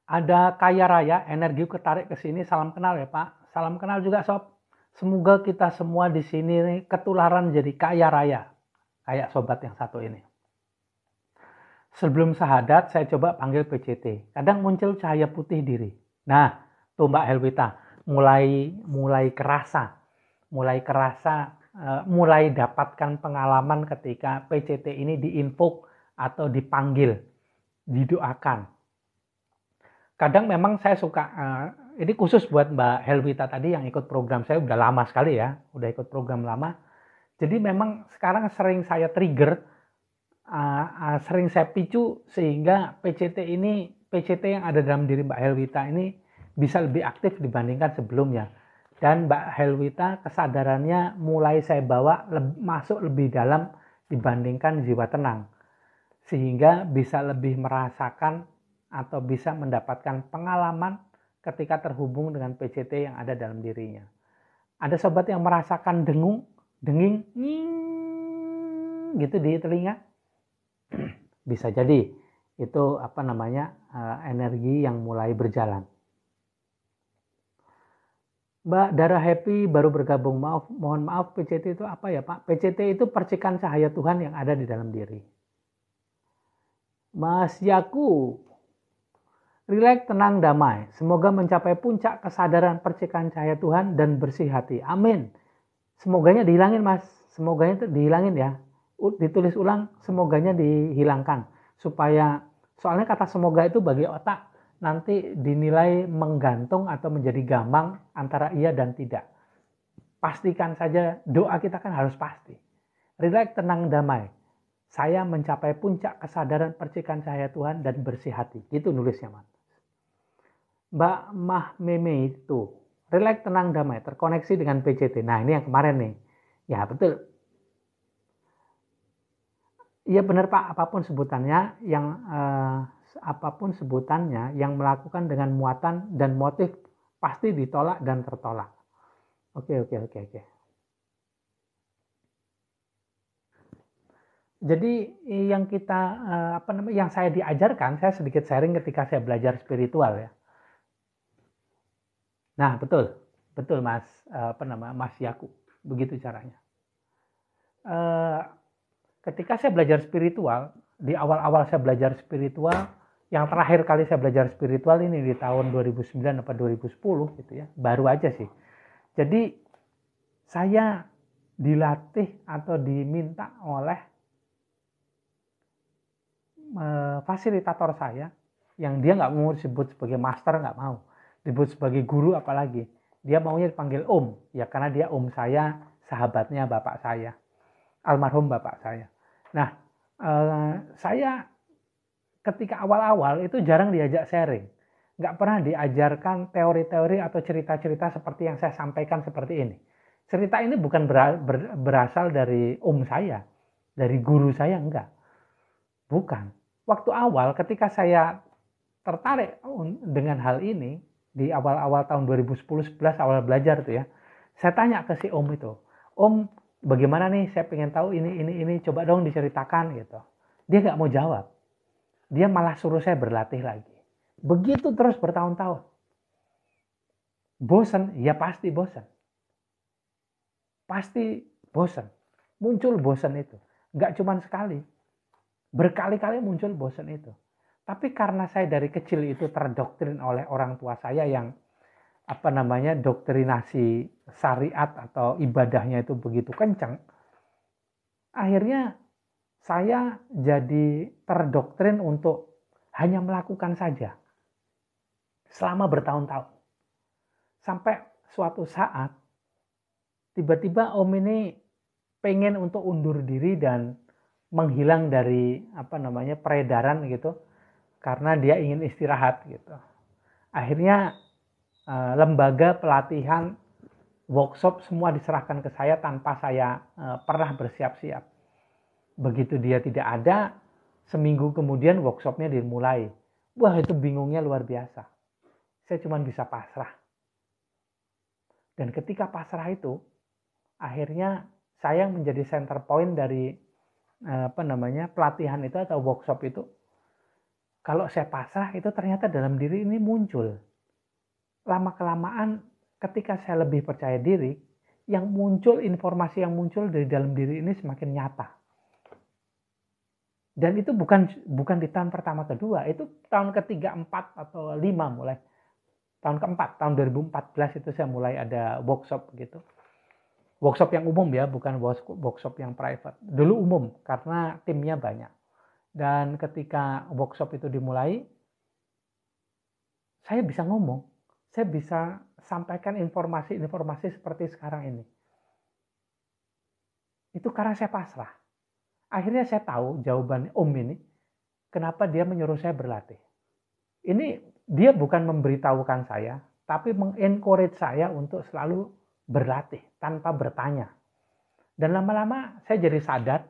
Ada kaya raya, energi ketarik ke sini. Salam kenal ya Pak. Salam kenal juga sob. Semoga kita semua di sini ketularan jadi kaya raya, kayak sobat yang satu ini. Sebelum sahadat, saya coba panggil PCT. Kadang muncul cahaya putih diri. Nah, tuh Mbak Helwita, mulai kerasa, mulai dapatkan pengalaman ketika PCT ini diinvok atau dipanggil, didoakan. Kadang memang saya suka, ini khusus buat Mbak Helwita tadi yang ikut program saya udah lama sekali ya, udah ikut program lama. Jadi memang sekarang sering saya trigger, sering saya picu sehingga PCT yang ada dalam diri Mbak Helwita ini bisa lebih aktif dibandingkan sebelumnya. Dan Mbak Helwita kesadarannya mulai saya bawa masuk lebih dalam dibandingkan jiwa tenang. Sehingga bisa lebih merasakan atau bisa mendapatkan pengalaman ketika terhubung dengan PCT yang ada dalam dirinya. Ada sobat yang merasakan denging gitu di telinga. Bisa jadi itu energi yang mulai berjalan. Mbak Dara Happy baru bergabung. Mohon maaf, PCT itu apa ya Pak? PCT itu percikan cahaya Tuhan yang ada di dalam diri. Mas Yaku, rileks, tenang, damai. Semoga mencapai puncak kesadaran percikan cahaya Tuhan dan bersih hati. Amin. Semoganya dihilangin Mas. Semoganya dihilangin ya. Ditulis ulang, semoganya dihilangkan. Soalnya kata semoga itu bagi otak nanti dinilai menggantung atau menjadi gamang antara iya dan tidak. Pastikan saja doa kita kan harus pasti. Rileks, tenang, damai. Saya mencapai puncak kesadaran percikan cahaya Tuhan dan bersih hati. Itu nulisnya Mas. Mbak Mah Meme itu rileks, tenang, damai, terkoneksi dengan PCT. Nah ini yang kemarin nih. Ya betul. Iya benar Pak, apapun sebutannya yang melakukan dengan muatan dan motif pasti ditolak dan tertolak. Oke. Jadi yang yang saya diajarkan, saya sedikit sharing ketika saya belajar spiritual ya. Nah betul Mas Mas Yaku, begitu caranya. Ketika saya belajar spiritual, di awal-awal saya belajar spiritual, yang terakhir kali saya belajar spiritual ini di tahun 2009 atau 2010 gitu ya, baru aja sih. Jadi saya dilatih atau diminta oleh fasilitator saya, yang dia nggak mau disebut sebagai master, nggak mau disebut sebagai guru, apalagi dia maunya dipanggil om, ya karena dia om saya, sahabatnya bapak saya, almarhum bapak saya. Nah, saya ketika awal-awal itu jarang diajak sharing, nggak pernah diajarkan teori-teori atau cerita-cerita seperti yang saya sampaikan seperti ini. Cerita ini bukan berasal dari om saya, dari guru saya, enggak. Bukan. Waktu awal ketika saya tertarik dengan hal ini, di awal-awal tahun 2010-11 awal belajar tuh ya, saya tanya ke si om itu, om bagaimana nih, saya pengen tahu ini, coba dong diceritakan gitu. Dia nggak mau jawab. Dia malah suruh saya berlatih lagi. Begitu terus bertahun-tahun. Bosan? Ya pasti bosan. Pasti bosan. Muncul bosan itu. Nggak cuma sekali. Berkali-kali muncul bosan itu. Tapi karena saya dari kecil itu terdoktrin oleh orang tua saya yang doktrinasi syariat atau ibadahnya itu begitu kencang, akhirnya saya jadi terdoktrin untuk hanya melakukan saja selama bertahun-tahun. Sampai suatu saat tiba-tiba om ini pengen untuk undur diri dan menghilang dari peredaran gitu, karena dia ingin istirahat gitu. Akhirnya lembaga pelatihan, workshop semua diserahkan ke saya tanpa saya pernah bersiap-siap. Begitu dia tidak ada, seminggu kemudian workshopnya dimulai. Wah, itu bingungnya luar biasa. Saya cuma bisa pasrah. Dan ketika pasrah itu, akhirnya saya menjadi center point dari pelatihan itu atau workshop itu. Kalau saya pasrah, itu ternyata dalam diri ini muncul. Lama-kelamaan ketika saya lebih percaya diri, yang muncul, informasi yang muncul dari dalam diri ini semakin nyata. Dan itu bukan di tahun pertama kedua, itu tahun ketiga, 4 atau 5 mulai. Tahun keempat, tahun 2014 itu saya mulai ada workshop gitu. Workshop yang umum ya, bukan workshop yang private. Dulu umum karena timnya banyak. Dan ketika workshop itu dimulai, saya bisa ngomong. Saya bisa sampaikan informasi-informasi seperti sekarang ini. Itu karena saya pasrah. Akhirnya saya tahu jawaban om ini, kenapa dia menyuruh saya berlatih. Ini dia bukan memberitahukan saya, tapi mengencourage saya untuk selalu berlatih tanpa bertanya. Dan lama-lama saya jadi sadar,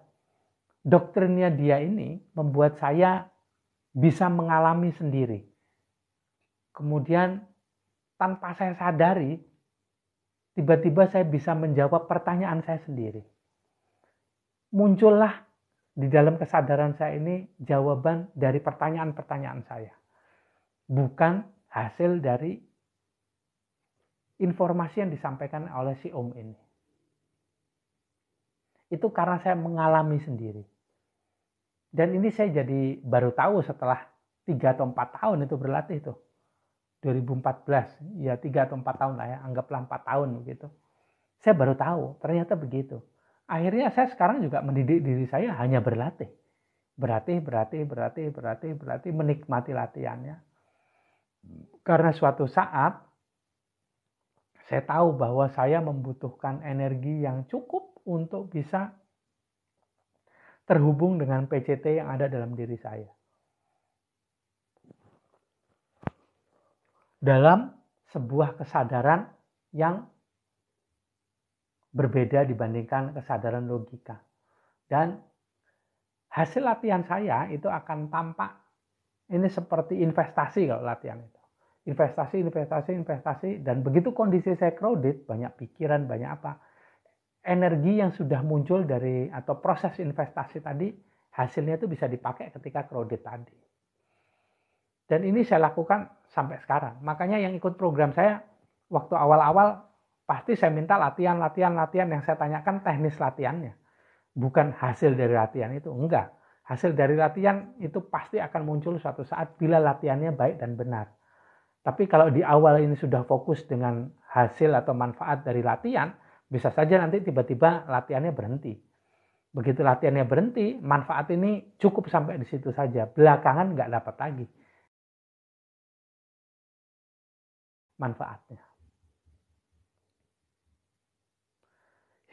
doktrinnya dia ini membuat saya bisa mengalami sendiri. Kemudian tanpa saya sadari, tiba-tiba saya bisa menjawab pertanyaan saya sendiri. Muncullah di dalam kesadaran saya ini jawaban dari pertanyaan-pertanyaan saya. Bukan hasil dari informasi yang disampaikan oleh si om ini. Itu karena saya mengalami sendiri. Dan ini saya jadi baru tahu setelah 3 atau 4 tahun itu berlatih tuh. 2014, ya 3 atau 4 tahun lah ya, anggaplah 4 tahun begitu. Saya baru tahu, ternyata begitu. Akhirnya saya sekarang juga mendidik diri saya hanya berlatih. Berlatih, menikmati latihannya. Karena suatu saat, saya tahu bahwa saya membutuhkan energi yang cukup untuk bisa terhubung dengan PCT yang ada dalam diri saya. Dalam sebuah kesadaran yang berbeda dibandingkan kesadaran logika. Dan hasil latihan saya itu akan tampak ini seperti investasi kalau latihan itu. Investasi, dan begitu kondisi saya crowded, banyak pikiran, banyak apa, energi yang sudah muncul dari atau proses investasi tadi, hasilnya itu bisa dipakai ketika crowded tadi. Dan ini saya lakukan sampai sekarang. Makanya yang ikut program saya, waktu awal-awal, pasti saya minta latihan yang saya tanyakan teknis latihannya. Bukan hasil dari latihan itu, enggak. Hasil dari latihan itu pasti akan muncul suatu saat bila latihannya baik dan benar. Tapi kalau di awal ini sudah fokus dengan hasil atau manfaat dari latihan, Bisa saja nanti tiba-tiba latihannya berhenti. Begitu latihannya berhenti, manfaat ini cukup sampai di situ saja. Belakangan nggak dapat lagi manfaatnya.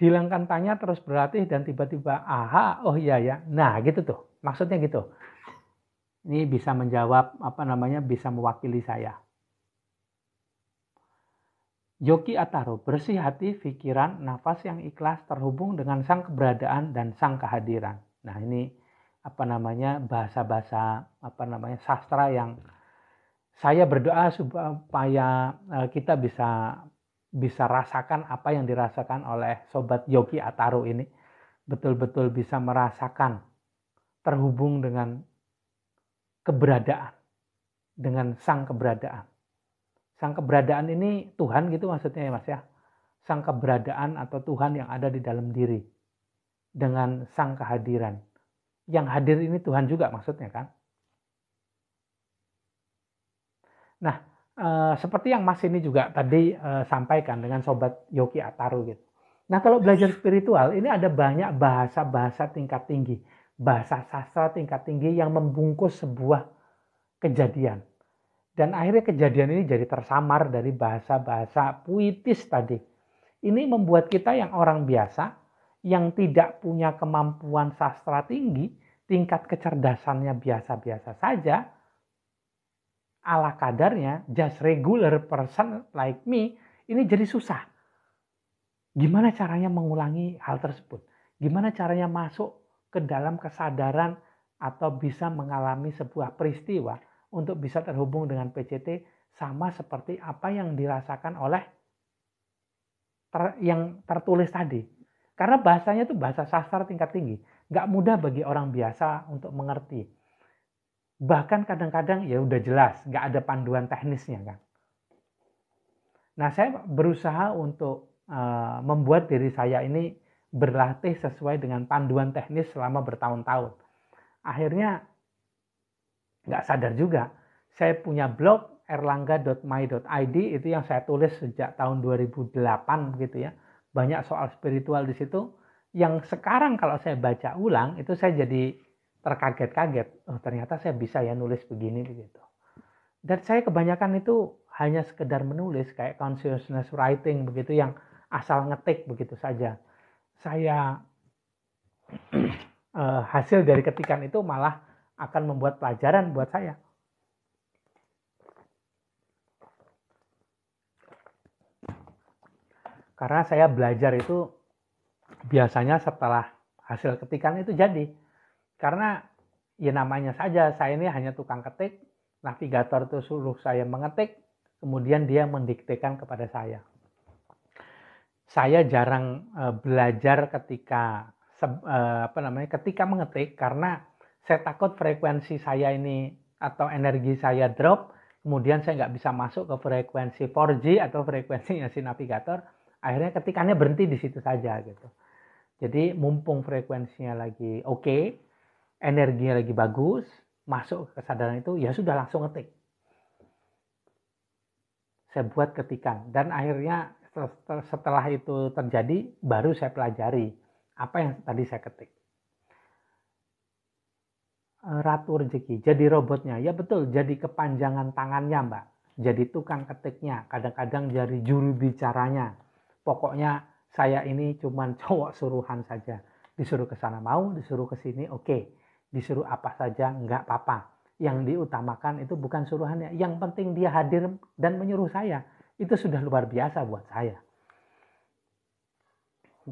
Hilangkan tanya, terus berlatih, dan tiba-tiba, aha, oh iya ya. Nah gitu tuh, maksudnya gitu. Ini bisa menjawab, bisa mewakili saya. Yogi Ataro, bersih hati, pikiran, nafas yang ikhlas, terhubung dengan sang keberadaan dan sang kehadiran. Nah ini bahasa-bahasa sastra yang saya berdoa supaya kita bisa rasakan apa yang dirasakan oleh sobat Yogi Ataro ini, betul-betul bisa merasakan terhubung dengan keberadaan, dengan sang keberadaan. Sang keberadaan ini Tuhan gitu maksudnya ya Mas ya. Sang keberadaan atau Tuhan yang ada di dalam diri dengan sang kehadiran. Yang hadir ini Tuhan juga maksudnya kan. Nah, seperti yang Mas ini juga tadi sampaikan dengan sobat Yogi Ataro gitu. Nah, kalau belajar spiritual ini ada banyak bahasa-bahasa tingkat tinggi, bahasa sastra tingkat tinggi yang membungkus sebuah kejadian. Dan akhirnya kejadian ini jadi tersamar dari bahasa-bahasa puitis tadi. Ini membuat kita yang orang biasa, yang tidak punya kemampuan sastra tinggi, tingkat kecerdasannya biasa-biasa saja, ala kadarnya, just regular person like me, ini jadi susah. Gimana caranya mengulangi hal tersebut? Gimana caranya masuk ke dalam kesadaran atau bisa mengalami sebuah peristiwa untuk bisa terhubung dengan PCT sama seperti apa yang dirasakan oleh yang tertulis tadi. Karena bahasanya itu bahasa sastra tingkat tinggi. Nggak mudah bagi orang biasa untuk mengerti. Bahkan kadang-kadang ya udah jelas, nggak ada panduan teknisnya kan. Nah saya berusaha untuk membuat diri saya ini berlatih sesuai dengan panduan teknis selama bertahun-tahun. Akhirnya nggak sadar juga, saya punya blog erlangga.my.id itu yang saya tulis sejak tahun 2008 gitu ya. Banyak soal spiritual di situ yang sekarang kalau saya baca ulang itu saya jadi terkaget-kaget. Oh, ternyata saya bisa ya nulis begini begitu. Dan saya kebanyakan itu hanya sekedar menulis kayak consciousness writing begitu yang asal ngetik begitu saja. Saya hasil dari ketikan itu malah akan membuat pelajaran buat saya. Karena saya belajar itu biasanya setelah hasil ketikan itu jadi. Karena ya namanya saja saya ini hanya tukang ketik, navigator itu suruh saya mengetik, kemudian dia mendiktekan kepada saya. Saya jarang belajar ketika ketika mengetik karena saya takut frekuensi saya ini atau energi saya drop, kemudian saya nggak bisa masuk ke frekuensi 4G atau frekuensinya si navigator, akhirnya ketikannya berhenti di situ saja gitu. Jadi mumpung frekuensinya lagi oke, energinya lagi bagus, masuk ke kesadaran itu ya sudah langsung ngetik. Saya buat ketikan dan akhirnya setelah itu terjadi baru saya pelajari apa yang tadi saya ketik. Ratu rezeki, jadi robotnya. Ya betul, jadi kepanjangan tangannya Mbak. Jadi tukang ketiknya, kadang-kadang jadi juru bicaranya. Pokoknya saya ini cuman cowok suruhan saja. Disuruh ke sana mau, disuruh ke sini oke. Disuruh apa saja enggak apa-apa. Yang diutamakan itu bukan suruhannya. Yang penting dia hadir dan menyuruh saya. Itu sudah luar biasa buat saya.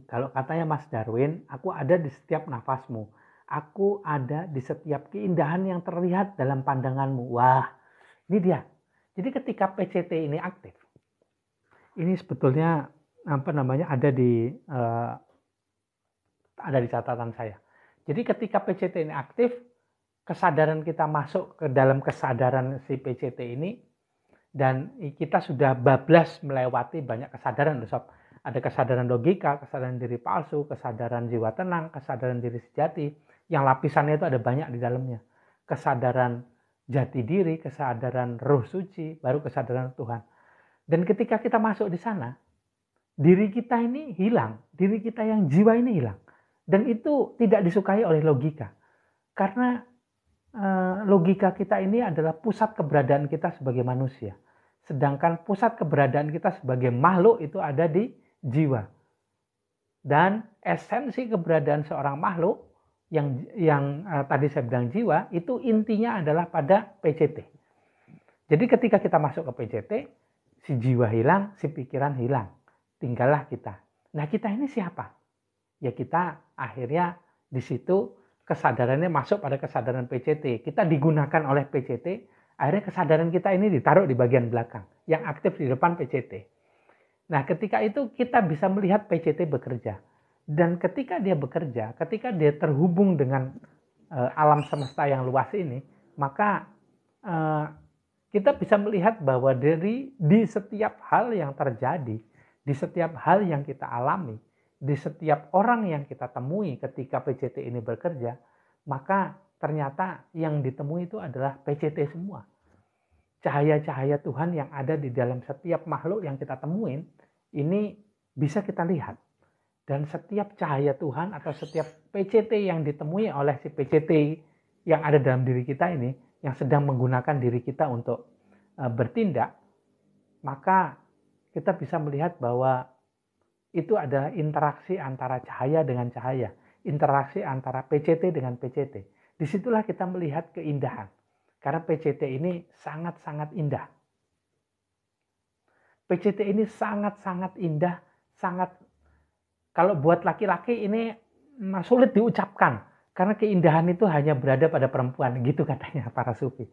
Kalau katanya Mas Darwin, aku ada di setiap nafasmu. Aku ada di setiap keindahan yang terlihat dalam pandanganmu. Wah, ini dia. Jadi ketika PCT ini aktif, ini sebetulnya ada di catatan saya. Jadi ketika PCT ini aktif, kesadaran kita masuk ke dalam kesadaran si PCT ini, dan kita sudah bablas melewati banyak kesadaran, sob. Ada kesadaran logika, kesadaran diri palsu, kesadaran jiwa tenang, kesadaran diri sejati. Yang lapisannya itu ada banyak di dalamnya. Kesadaran jati diri, kesadaran roh suci, baru kesadaran Tuhan. Dan ketika kita masuk di sana, diri kita ini hilang, diri kita yang jiwa ini hilang. Dan itu tidak disukai oleh logika. Karena logika kita ini adalah pusat keberadaan kita sebagai manusia. Sedangkan pusat keberadaan kita sebagai makhluk itu ada di jiwa. Dan esensi keberadaan seorang makhluk yang tadi saya bilang jiwa, itu intinya adalah pada PCT. Jadi ketika kita masuk ke PCT, si jiwa hilang, si pikiran hilang. Tinggallah kita. Nah, kita ini siapa? Ya kita akhirnya di situ kesadarannya masuk pada kesadaran PCT. Kita digunakan oleh PCT, akhirnya kesadaran kita ini ditaruh di bagian belakang, yang aktif di depan PCT. Nah, ketika itu kita bisa melihat PCT bekerja. Dan ketika dia bekerja, ketika dia terhubung dengan alam semesta yang luas ini, maka kita bisa melihat bahwa di setiap hal yang terjadi, di setiap hal yang kita alami, di setiap orang yang kita temui ketika PCT ini bekerja, maka ternyata yang ditemui itu adalah PCT semua. Cahaya-cahaya Tuhan yang ada di dalam setiap makhluk yang kita temuin, ini bisa kita lihat. Dan setiap cahaya Tuhan atau setiap PCT yang ditemui oleh si PCT yang ada dalam diri kita ini, yang sedang menggunakan diri kita untuk bertindak, maka kita bisa melihat bahwa itu adalah interaksi antara cahaya dengan cahaya, interaksi antara PCT dengan PCT. Disitulah kita melihat keindahan, karena PCT ini sangat-sangat indah. PCT ini sangat-sangat indah, sangat, kalau buat laki-laki ini sulit diucapkan, karena keindahan itu hanya berada pada perempuan, gitu katanya para sufi.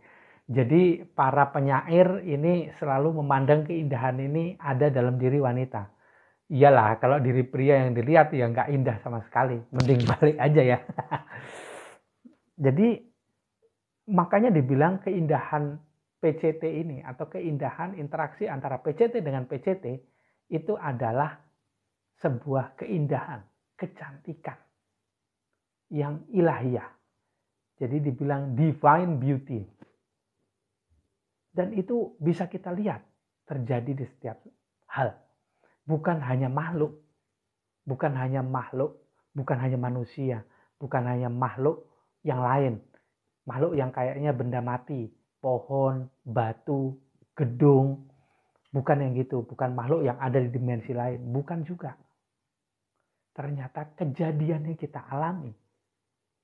Jadi para penyair ini selalu memandang keindahan ini ada dalam diri wanita. Iyalah, kalau diri pria yang dilihat ya nggak indah sama sekali, mending balik aja ya. Jadi makanya dibilang keindahan PCT ini atau keindahan interaksi antara PCT dengan PCT itu adalah sebuah keindahan, kecantikan yang ilahiyah. Jadi dibilang divine beauty. Dan itu bisa kita lihat terjadi di setiap hal. Bukan hanya makhluk, bukan hanya makhluk, bukan hanya manusia, bukan hanya makhluk yang lain. Makhluk yang kayaknya benda mati, pohon, batu, gedung, bukan yang gitu, bukan makhluk yang ada di dimensi lain, bukan juga. Ternyata kejadian yang kita alami,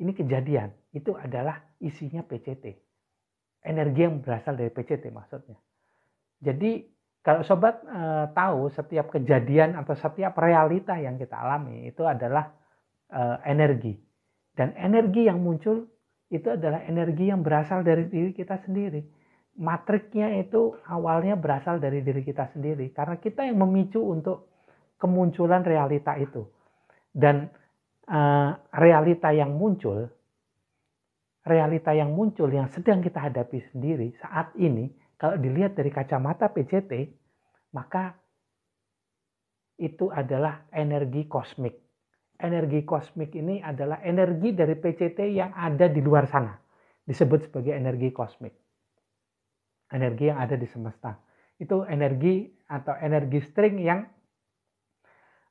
ini kejadian, itu adalah isinya PCT. Energi yang berasal dari PCT maksudnya. Jadi kalau sobat tahu setiap kejadian atau setiap realita yang kita alami itu adalah energi. Dan energi yang muncul itu adalah energi yang berasal dari diri kita sendiri. Matriknya itu awalnya berasal dari diri kita sendiri. Karena kita yang memicu untuk kemunculan realita itu. Dan realita yang muncul yang sedang kita hadapi sendiri saat ini, kalau dilihat dari kacamata PCT, maka itu adalah energi kosmik. Energi kosmik ini adalah energi dari PCT yang ada di luar sana. Disebut sebagai energi kosmik. Energi yang ada di semesta. Itu energi atau energi string yang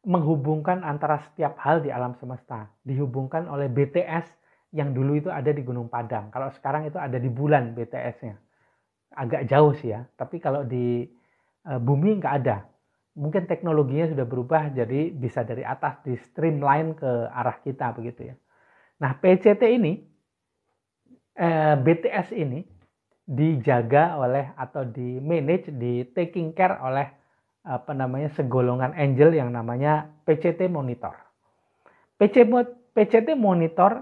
menghubungkan antara setiap hal di alam semesta. Dihubungkan oleh BTS yang dulu itu ada di Gunung Padang. Kalau sekarang itu ada di bulan BTS-nya. Agak jauh sih ya. Tapi kalau di bumi nggak ada. Mungkin teknologinya sudah berubah jadi bisa dari atas di streamline ke arah kita begitu ya. Nah PCT ini, BTS ini dijaga oleh atau di manage, di taking care oleh segolongan angel yang namanya PCT monitor. PCT monitor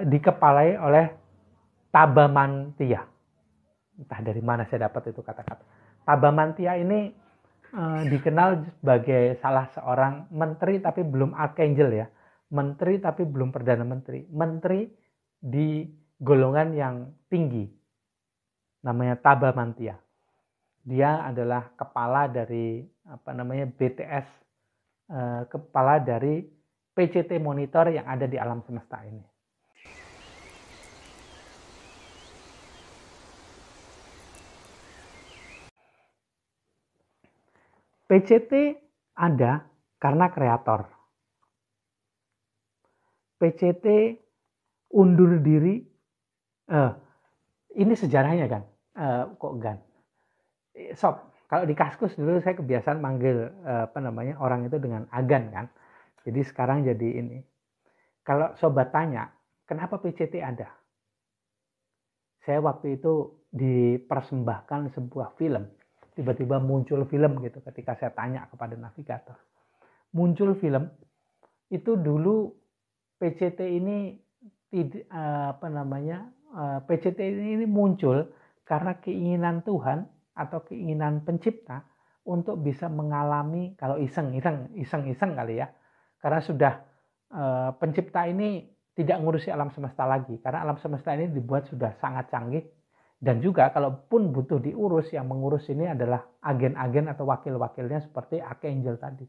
dikepalai oleh Tabamantia. Entah dari mana saya dapat itu kata-kata. Tabamantia ini dikenal sebagai salah seorang menteri tapi belum archangel ya. Menteri tapi belum perdana menteri. Menteri di golongan yang tinggi. Namanya Tabamantia. Dia adalah kepala dari BTS, kepala dari PCT monitor yang ada di alam semesta ini. PCT ada karena kreator. PCT undur diri, ini sejarahnya kan, kok Gan? Sob, kalau di Kaskus dulu saya kebiasaan manggil orang itu dengan Agan kan. Jadi sekarang jadi ini. Kalau sobat tanya, kenapa PCT ada? Saya waktu itu dipersembahkan sebuah film. Tiba-tiba muncul film gitu ketika saya tanya kepada navigator. Muncul film, itu dulu PCT ini PCT ini muncul karena keinginan Tuhan atau keinginan pencipta untuk bisa mengalami, kalau iseng kali ya, karena sudah pencipta ini tidak ngurusi alam semesta lagi, karena alam semesta ini dibuat sudah sangat canggih, dan juga kalaupun butuh diurus, yang mengurus ini adalah agen-agen atau wakil-wakilnya seperti Archangel tadi.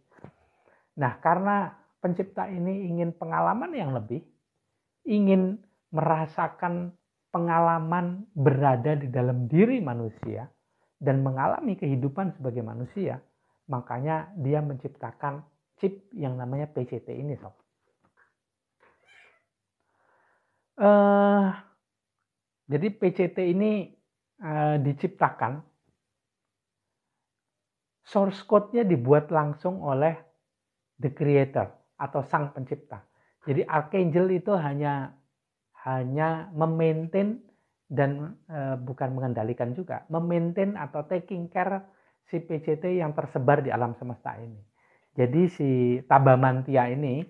Nah, karena pencipta ini ingin pengalaman yang lebih, ingin merasakan pengalaman berada di dalam diri manusia dan mengalami kehidupan sebagai manusia, makanya dia menciptakan chip yang namanya PCT ini, sob. Jadi PCT ini diciptakan, source code-nya dibuat langsung oleh the creator atau sang pencipta. Jadi Archangel itu hanya memaintain dan bukan mengendalikan juga, memaintain atau taking care si PCT yang tersebar di alam semesta ini. Jadi si Tabamantia ini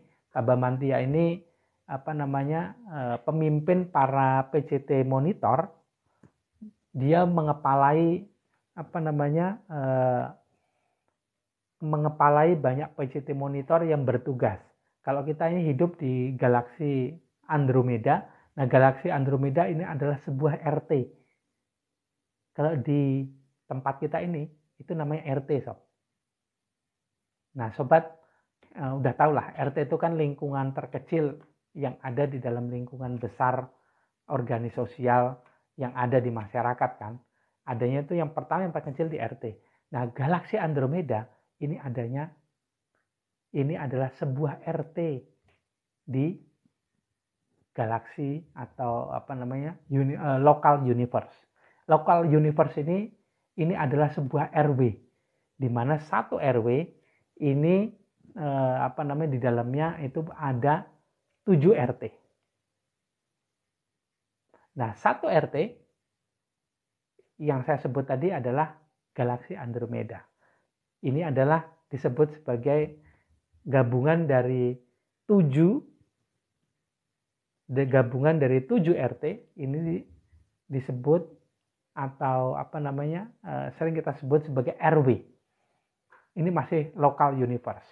pemimpin para PCT monitor, dia mengepalai banyak PCT monitor yang bertugas. Kalau kita ini hidup di galaksi Andromeda, nah galaksi Andromeda ini adalah sebuah RT. Kalau di tempat kita ini, itu namanya RT, sob. Nah, sobat udah tahu lah, RT itu kan lingkungan terkecil yang ada di dalam lingkungan besar organisasi sosial yang ada di masyarakat kan. Adanya itu yang pertama yang paling kecil di RT. Nah, galaksi Andromeda ini adalah sebuah RT di galaksi atau local universe. Local universe ini adalah sebuah RW, di mana satu RW ini di dalamnya itu ada 7 RT. Nah, satu RT yang saya sebut tadi adalah galaksi Andromeda. Ini adalah disebut sebagai gabungan dari 7 RT. Ini disebut atau sering kita sebut sebagai RW. Ini masih local universe.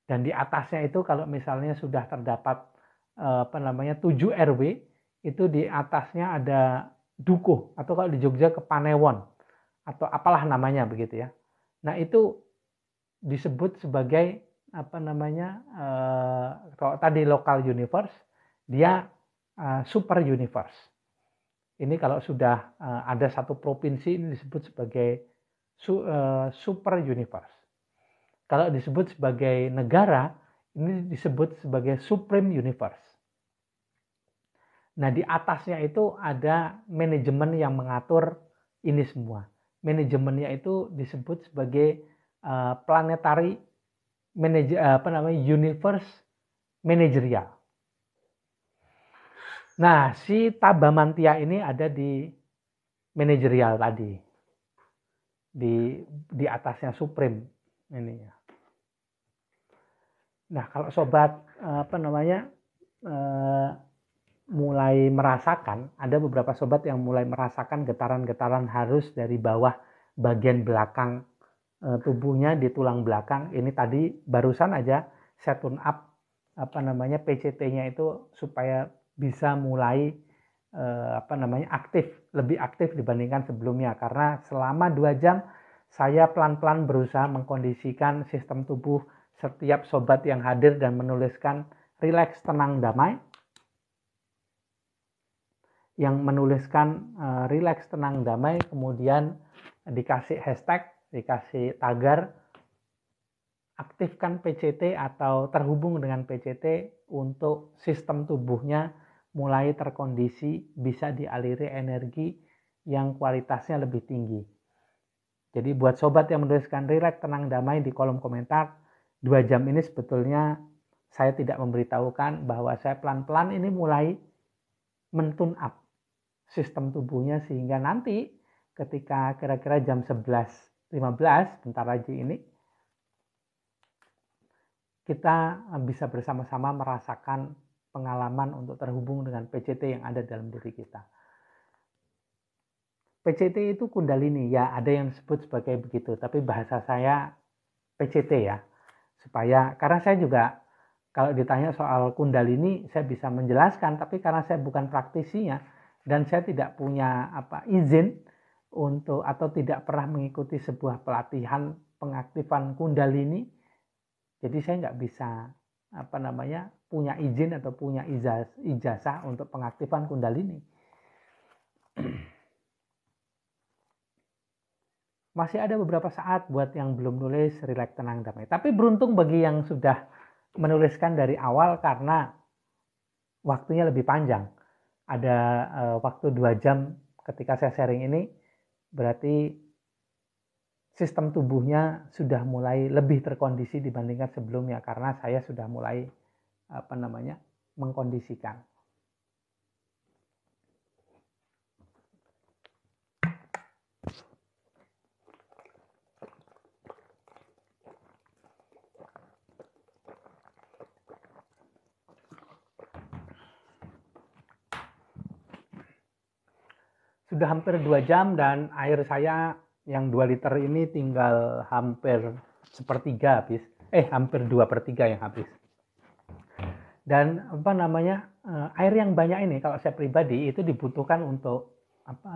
Dan di atasnya itu kalau misalnya sudah terdapat 7 RW, itu di atasnya ada dukuh, atau kalau di Jogja kepanewon, atau apalah namanya begitu ya. Nah, itu disebut sebagai kalau tadi local universe, dia super universe. Ini kalau sudah ada satu provinsi, ini disebut sebagai super universe. Kalau disebut sebagai negara, ini disebut sebagai supreme universe. Nah, di atasnya itu ada manajemen yang mengatur ini semua. Manajemennya itu disebut sebagai planetary universe managerial. Nah, si Tabamantia ini ada di managerial tadi. Di atasnya supreme ini ya. Nah, kalau sobat mulai merasakan, ada beberapa sobat yang mulai merasakan getaran-getaran halus dari bawah bagian belakang tubuhnya di tulang belakang. Ini tadi barusan aja saya tune up PCT-nya itu supaya bisa mulai lebih aktif dibandingkan sebelumnya, karena selama 2 jam saya pelan-pelan berusaha mengkondisikan sistem tubuh setiap sobat yang hadir dan menuliskan rileks, tenang, damai. Yang menuliskan rileks, tenang, damai, kemudian dikasih hashtag, dikasih tagar aktifkan PCT atau terhubung dengan PCT untuk sistem tubuhnya mulai terkondisi, bisa dialiri energi yang kualitasnya lebih tinggi. Jadi buat sobat yang menuliskan rileks, tenang, damai di kolom komentar, 2 jam ini sebetulnya saya tidak memberitahukan bahwa saya pelan-pelan ini mulai men-tune up sistem tubuhnya, sehingga nanti ketika kira-kira jam 11.15 bentar lagi ini kita bisa bersama-sama merasakan pengalaman untuk terhubung dengan PCT yang ada dalam diri kita. PCT itu kundalini, ya ada yang disebut sebagai begitu, tapi bahasa saya PCT ya. Karena saya juga kalau ditanya soal kundalini saya bisa menjelaskan, tapi karena saya bukan praktisinya dan saya tidak punya izin untuk atau tidak pernah mengikuti sebuah pelatihan pengaktifan kundalini, jadi saya nggak bisa punya izin atau punya ijazah untuk pengaktifan kundalini. Masih ada beberapa saat buat yang belum nulis rileks, tenang, damai. Tapi beruntung bagi yang sudah menuliskan dari awal karena waktunya lebih panjang. Ada waktu 2 jam ketika saya sharing ini, berarti sistem tubuhnya sudah mulai lebih terkondisi dibandingkan sebelumnya karena saya sudah mulai mengkondisikan. Sudah hampir 2 jam dan air saya yang 2 liter ini tinggal hampir sepertiga habis. Hampir 2/3 yang habis. Dan air yang banyak ini kalau saya pribadi itu dibutuhkan untuk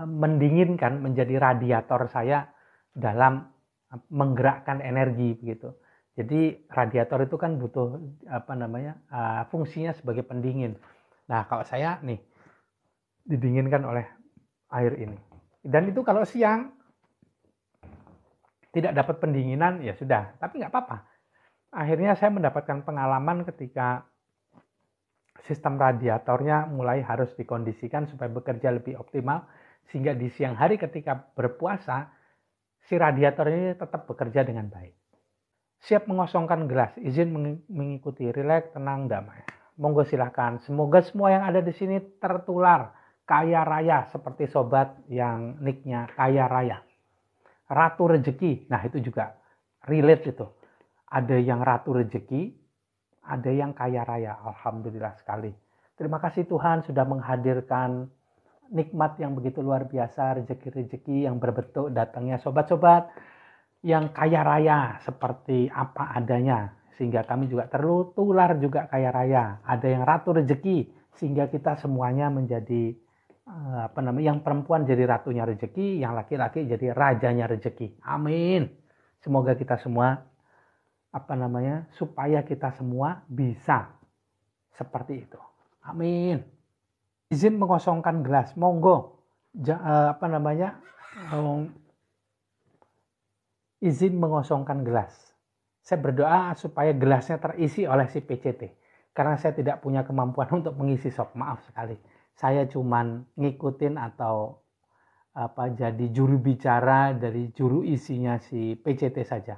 mendinginkan, menjadi radiator saya dalam menggerakkan energi begitu. Jadi radiator itu kan butuh fungsinya sebagai pendingin. Nah, kalau saya nih didinginkan oleh air ini. Dan itu kalau siang tidak dapat pendinginan ya sudah, tapi nggak apa-apa. Akhirnya saya mendapatkan pengalaman ketika sistem radiatornya mulai harus dikondisikan supaya bekerja lebih optimal, sehingga di siang hari ketika berpuasa si radiator ini tetap bekerja dengan baik. Siap mengosongkan gelas, izin mengikuti rileks, tenang, damai. Monggo silahkan. Semoga semua yang ada di sini tertular kaya raya seperti sobat yang nicknya kaya raya. Ratu rezeki, nah itu juga relate itu. Ada yang ratu rezeki, ada yang kaya raya. Alhamdulillah sekali. Terima kasih Tuhan sudah menghadirkan nikmat yang begitu luar biasa, rezeki-rezeki yang berbentuk datangnya sobat-sobat yang kaya raya seperti apa adanya, sehingga kami juga tertular juga kaya raya. Ada yang ratu rezeki sehingga kita semuanya menjadi yang perempuan jadi ratunya rezeki, yang laki-laki jadi rajanya rezeki. Amin. Semoga kita semua supaya kita semua bisa seperti itu. Amin. Izin mengosongkan gelas, monggo. Izin mengosongkan gelas. Saya berdoa supaya gelasnya terisi oleh si PCT. Karena saya tidak punya kemampuan untuk mengisi sok, maaf sekali. Saya cuman ngikutin atau jadi juru bicara dari juru isinya si PCT saja.